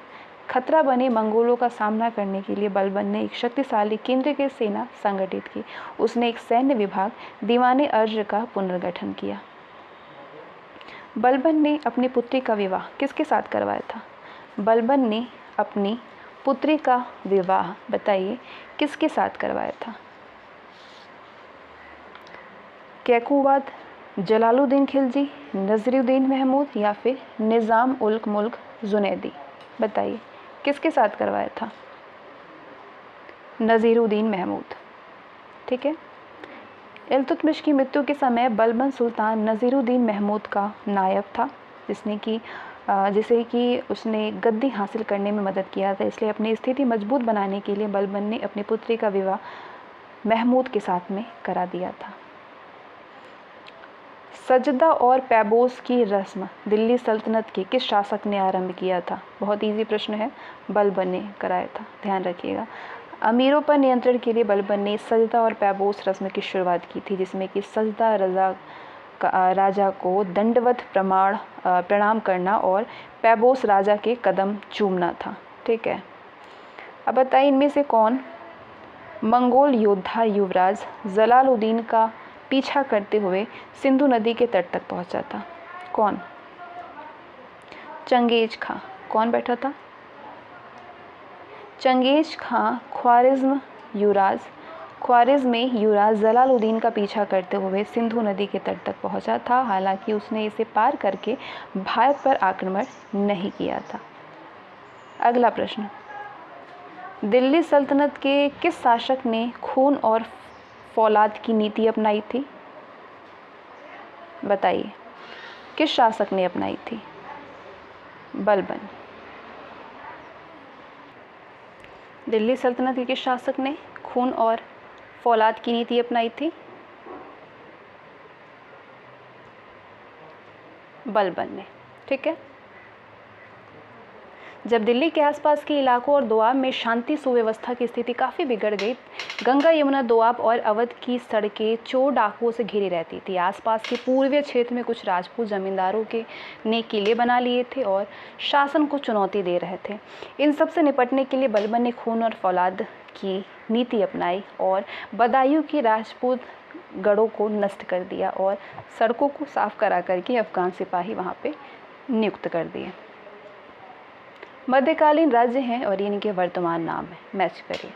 [SPEAKER 1] खतरा बने मंगोलों का सामना करने के लिए बलबन ने एक शक्तिशाली केंद्रीय सेना संगठित की। उसने एक सैन्य विभाग दीवाने अर्ज का पुनर्गठन किया। बलबन ने अपनी पुत्री का विवाह किसके साथ करवाया था? बलबन ने अपनी पुत्री का विवाह, बताइए, किसके साथ करवाया था? कैकुबाद, जलालुद्दीन खिलजी, नज़रुद्दीन महमूद या फिर निज़ाम उल मुल्क जुनैदी? बताइए किसके साथ करवाया था? नज़रुद्दीन महमूद। ठीक है। इल्तुतमिश की मृत्यु के समय बलबन सुल्तान नज़रुद्दीन महमूद का नायब था, जिसे कि उसने गद्दी हासिल करने में मदद किया था। इसलिए अपनी स्थिति मजबूत बनाने के लिए बलबन ने अपनी पुत्री का विवाह महमूद के साथ में करा दिया था। सजदा और पैबोस की रस्म दिल्ली सल्तनत के किस शासक ने आरंभ किया था? बहुत इजी प्रश्न है, बलबन ने कराया था, ध्यान रखिएगा। अमीरों पर नियंत्रण के लिए बलबन ने सजदा और पैबोस रस्म की शुरुआत की थी, जिसमें कि सजदा राजा को दंडवत प्रणाम करना और पैबोस राजा के कदम चूमना था। ठीक है। अब बताइए इनमें से कौन मंगोल योद्धा युवराज जलालुद्दीन का पीछा करते हुए सिंधु नदी के तट तक पहुंचा था? कौन? चंगेज खां। कौन बैठा था? चंगेज खां ख्वारिज़्म में युवराज जलालुद्दीन का पीछा करते हुए सिंधु नदी के तट तक पहुंचा था। हालांकि उसने इसे पार करके भारत पर आक्रमण नहीं किया था। अगला प्रश्न, दिल्ली सल्तनत के किस शासक ने खून और फौलाद की नीति अपनाई थी? बताइए किस शासक ने अपनाई थी? बलबन। दिल्ली सल्तनत के किस शासक ने खून और फौलाद की नीति अपनाई थी? बलबन ने। ठीक है। जब दिल्ली के आसपास के इलाकों और दोआब में शांति सुव्यवस्था की स्थिति काफ़ी बिगड़ गई, गंगा यमुना दोआब और अवध की सड़कें चोर डाकुओं से घिरी रहती थी। आसपास के पूर्वीय क्षेत्र में कुछ राजपूत जमींदारों ने किले बना लिए थे और शासन को चुनौती दे रहे थे। इन सब से निपटने के लिए बलबन ने खून और फौलाद की नीति अपनाई और बदायूं की राजपूत गढ़ों को नष्ट कर दिया और सड़कों को साफ करा करके अफगान सिपाही वहाँ पे नियुक्त कर दिए। मध्यकालीन राज्य हैं और इनके वर्तमान नाम है, मैच करिए।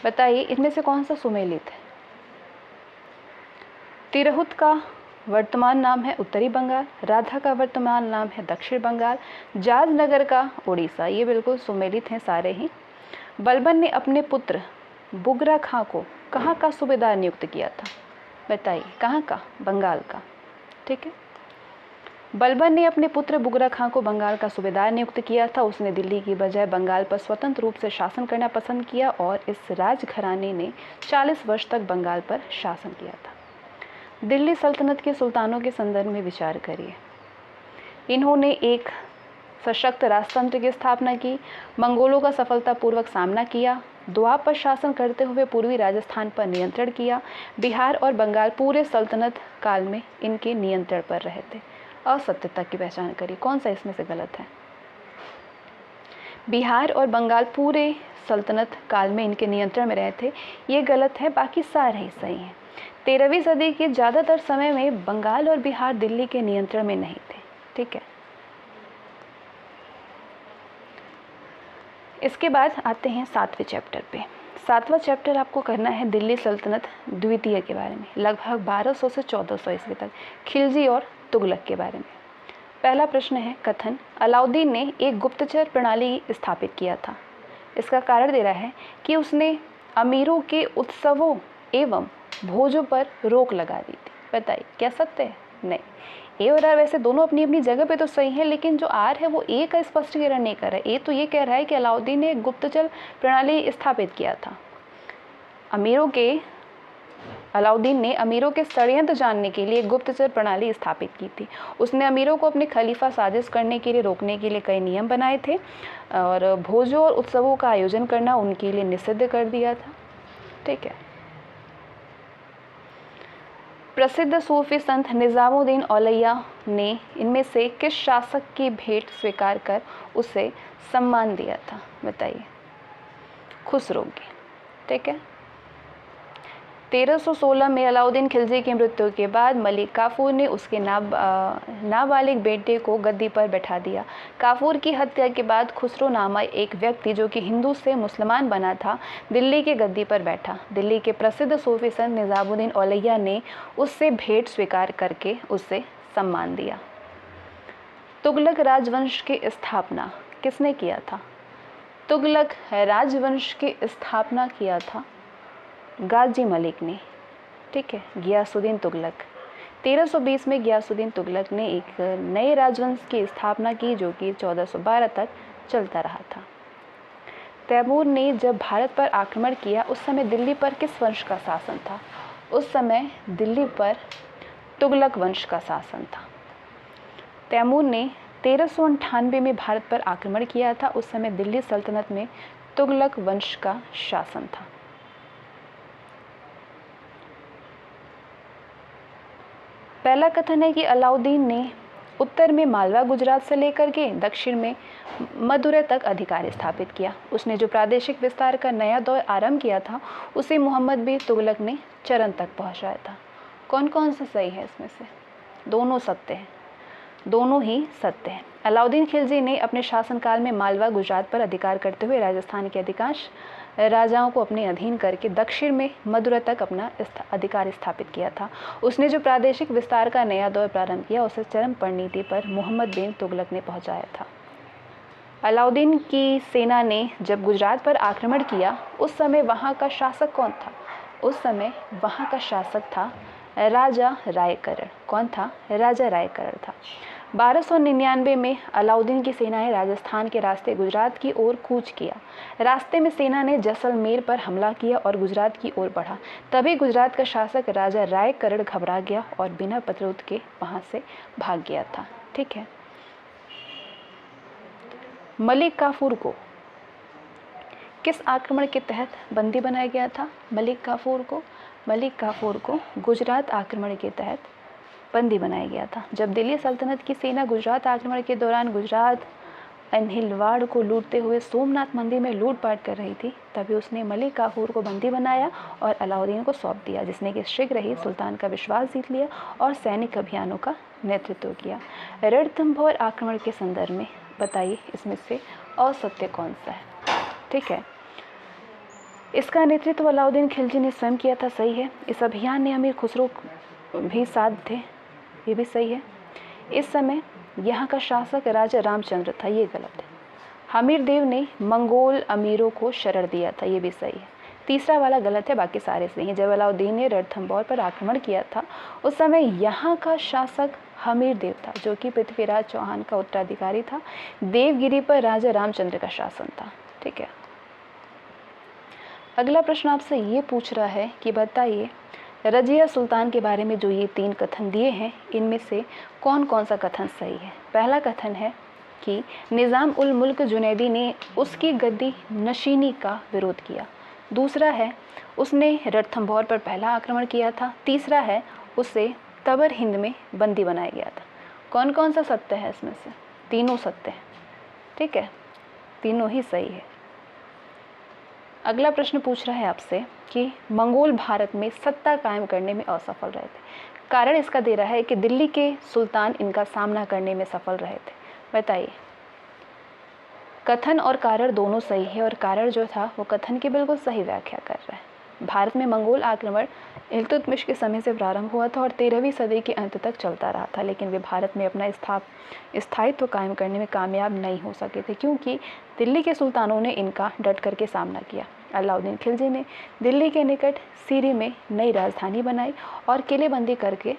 [SPEAKER 1] बताइए इनमें से कौन सा सुमेलित है? तिरहुत का वर्तमान नाम है उत्तरी बंगाल, राधा का वर्तमान नाम है दक्षिण बंगाल, जाजनगर का उड़ीसा। ये बिल्कुल सुमेलित हैं सारे ही। बलबन ने अपने पुत्र बुगरा खां को कहाँ का सूबेदार नियुक्त किया था? बताइए कहाँ का? बंगाल का। ठीक है। बलबन ने अपने पुत्र बुगरा खां को बंगाल का सूबेदार नियुक्त किया था। उसने दिल्ली की बजाय बंगाल पर स्वतंत्र रूप से शासन करना पसंद किया और इस राजघराने ने 40 वर्ष तक बंगाल पर शासन किया था। दिल्ली सल्तनत के सुल्तानों के संदर्भ में विचार करिए। इन्होंने एक सशक्त राजतंत्र की स्थापना की, मंगोलों का सफलतापूर्वक सामना किया, दोआब पर शासन करते हुए पूर्वी राजस्थान पर नियंत्रण किया। बिहार और बंगाल पूरे सल्तनत काल में इनके नियंत्रण पर रहे थे। असत्यता की पहचान करिए, कौन सा इसमें से गलत है? बिहार और बंगाल पूरे सल्तनत काल में इनके नियंत्रण में रहे थे, ये गलत है, बाकी सारे ही सही हैं। 13वीं सदी के ज़्यादातर समय में बंगाल और बिहार दिल्ली के नियंत्रण में नहीं थे। ठीक है, इसके बाद आते हैं 7वें चैप्टर पे। 7वां चैप्टर आपको करना है दिल्ली सल्तनत द्वितीय के बारे में, लगभग 1200 से 1400 ईस्वी तक, खिलजी और तुगलक के बारे में। पहला प्रश्न है, कथन अलाउद्दीन ने एक गुप्तचर प्रणाली स्थापित किया था। इसका कारण दे रहा है कि उसने अमीरों के उत्सवों एवं भोजों पर रोक लगा दी थी। बताइए क्या सत्य है? नहीं। ए और आर वैसे दोनों अपनी अपनी जगह पे तो सही है, लेकिन जो आर है वो ए का स्पष्टीकरण नहीं कर रहा है। ए तो ये कह रहा है कि अलाउद्दीन ने एक गुप्तचर प्रणाली स्थापित किया था। अलाउद्दीन ने अमीरों के षड्यंत्र जानने के लिए एक गुप्तचर प्रणाली स्थापित की थी। उसने अमीरों को अपने खलीफा साजिश करने के लिए रोकने के लिए कई नियम बनाए थे और भोजों और उत्सवों का आयोजन करना उनके लिए निषिद्ध कर दिया था। ठीक है, प्रसिद्ध सूफी संत निजामुद्दीन औलैया ने इनमें से किस शासक की भेंट स्वीकार कर उसे सम्मान दिया था? बताइए। खुसरो की। ठीक है, 1316 में अलाउद्दीन खिलजी की मृत्यु के बाद मलिक काफूर ने उसके नाबालिग बेटे को गद्दी पर बैठा दिया। काफूर की हत्या के बाद खुसरो नामा एक व्यक्ति जो कि हिंदू से मुसलमान बना था, दिल्ली की गद्दी पर बैठा। दिल्ली के प्रसिद्ध सूफी संत निजामुद्दीन औलैया ने उससे भेंट स्वीकार करके उसे सम्मान दिया। तुगलक राजवंश की स्थापना किसने किया था? तुगलक राजवंश की स्थापना किया था गाजी मलिक ने। ठीक है, गियासुद्दीन तुगलक। 1320 में गियासुद्दीन तुगलक ने एक नए राजवंश की स्थापना की जो कि 1412 तक चलता रहा था। तैमूर ने जब भारत पर आक्रमण किया उस समय दिल्ली पर किस वंश का शासन था? उस समय दिल्ली पर तुगलक वंश का शासन था। तैमूर ने 1398 में भारत पर आक्रमण किया था, उस समय दिल्ली सल्तनत में तुगलक वंश का शासन था। पहला कथन है कि अलाउद्दीन ने उत्तर में मालवा गुजरात से लेकर के दक्षिण में मदुरै तक अधिकार स्थापित किया। उसने जो प्रादेशिक विस्तार का नया दौर आरंभ किया था उसे मोहम्मद बिन तुगलक ने चरण तक पहुंचाया था। कौन कौन सा सही है इसमें से? दोनों सत्य हैं, दोनों ही सत्य हैं। अलाउद्दीन खिलजी ने अपने शासनकाल में मालवा गुजरात पर अधिकार करते हुए राजस्थान के अधिकांश राजाओं को अपने अधीन करके दक्षिण में मदुरै तक अपना अधिकार स्थापित किया था। उसने जो प्रादेशिक विस्तार का नया दौर प्रारंभ किया उसे चरम परिणति पर मोहम्मद बिन तुगलक ने पहुंचाया था। अलाउद्दीन की सेना ने जब गुजरात पर आक्रमण किया उस समय वहाँ का शासक कौन था? उस समय वहाँ का शासक था राजा रायकरण। कौन था? राजा रायकरण था। 1299 में अलाउद्दीन की सेना ने राजस्थान के रास्ते गुजरात की ओर कूच किया। रास्ते में सेना ने जैसलमेर पर हमला किया और गुजरात की ओर बढ़ा। तभी गुजरात का शासक राजा रायकरण घबरा गया और बिना प्रतिरोध के वहां से भाग गया था। ठीक है, मलिक काफूर को किस आक्रमण के तहत बंदी बनाया गया था? मलिक काफूर को गुजरात आक्रमण के तहत बंदी बनाया गया था। जब दिल्ली सल्तनत की सेना गुजरात आक्रमण के दौरान गुजरात अनहिलवाड़ को लूटते हुए सोमनाथ मंदिर में लूटपाट कर रही थी तभी उसने मलिक काफूर को बंदी बनाया और अलाउद्दीन को सौंप दिया, जिसने कि शीघ्र ही सुल्तान का विश्वास जीत लिया और सैनिक अभियानों का नेतृत्व किया। रणथंभौर आक्रमण के संदर्भ में बताइए इसमें से असत्य कौन सा है? ठीक है, इसका नेतृत्व अलाउद्दीन खिलजी ने स्वयं किया था, सही है। इस अभियान में अमीर खुसरो भी साथ थे, ये भी सही है। इस समय यहाँ का शासक राजा रामचंद्र था, ये गलत है। हमीर देव ने मंगोल अमीरों को शरण दिया था, ये भी सही है। तीसरा वाला गलत है, बाकी सारे सही हैं। जब अलाउद्दीन ने रणथंभौर पर आक्रमण किया था उस समय यहाँ का शासक हमीरदेव था, जो कि पृथ्वीराज चौहान का उत्तराधिकारी था। देवगिरी पर राजा रामचंद्र का शासन था। ठीक है, अगला प्रश्न आपसे ये पूछ रहा है कि बताइए रजिया सुल्तान के बारे में जो ये 3 कथन दिए हैं, इनमें से कौन कौन सा कथन सही है। पहला कथन है कि निज़ाम उल मुल्क जुनैदी ने उसकी गद्दी नशीनी का विरोध किया। दूसरा है उसने रणथंभौर पर पहला आक्रमण किया था। तीसरा है उसे तबर हिंद में बंदी बनाया गया था। कौन कौन सा सत्य है इसमें से? तीनों सत्य है। ठीक है, तीनों ही सही है। अगला प्रश्न पूछ रहा है आपसे कि मंगोल भारत में सत्ता कायम करने में असफल रहे थे। कारण इसका दे रहा है कि दिल्ली के सुल्तान इनका सामना करने में सफल रहे थे। बताइए, कथन और कारण दोनों सही है और कारण जो था वो कथन की बिल्कुल सही व्याख्या कर रहा है। भारत में मंगोल आक्रमण इल्तुतमिश के समय से प्रारंभ हुआ था और 13वीं सदी के अंत तक चलता रहा था, लेकिन वे भारत में अपना स्थायित्व कायम करने में कामयाब नहीं हो सके थे, क्योंकि दिल्ली के सुल्तानों ने इनका डट करके सामना किया। अलाउद्दीन खिलजी ने दिल्ली के निकट सीरी में नई राजधानी बनाई और किलेबंदी करके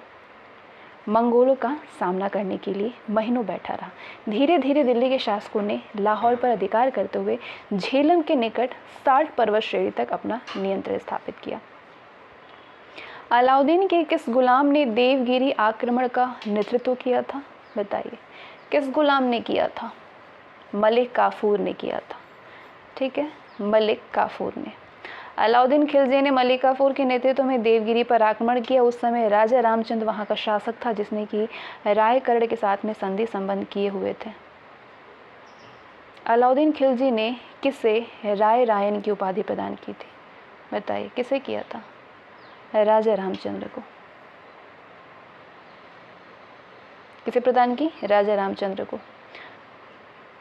[SPEAKER 1] मंगोलों का सामना करने के लिए महीनों बैठा रहा। धीरे धीरे दिल्ली के शासकों ने लाहौर पर अधिकार करते हुए झेलम के निकट 60 पर्वत श्रेणी तक अपना नियंत्रण स्थापित किया। अलाउद्दीन के किस गुलाम ने देवगिरी आक्रमण का नेतृत्व किया था? बताइए, किस गुलाम ने किया था? मलिक काफूर ने किया था। ठीक है, मलिक काफूर ने। अलाउद्दीन खिलजी ने मलिक काफूर के नेतृत्व में देवगिरी पर आक्रमण किया। उस समय राजा रामचंद्र वहां का शासक था, जिसने कि रायकर्ण के साथ में संधि संबंध किए हुए थे। अलाउद्दीन खिलजी ने किसे राय रायन की उपाधि प्रदान की थी? बताइए, किसे किया था? राजा रामचंद्र को। किसे प्रदान की? राजा रामचंद्र को।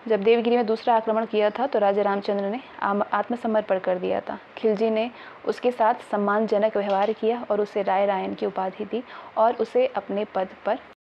[SPEAKER 1] जब देवगिरी में दूसरा आक्रमण किया था तो राजा रामचंद्र ने आत्मसमर्पण कर दिया था। खिलजी ने उसके साथ सम्मानजनक व्यवहार किया और उसे राय रायन की उपाधि दी और उसे अपने पद पर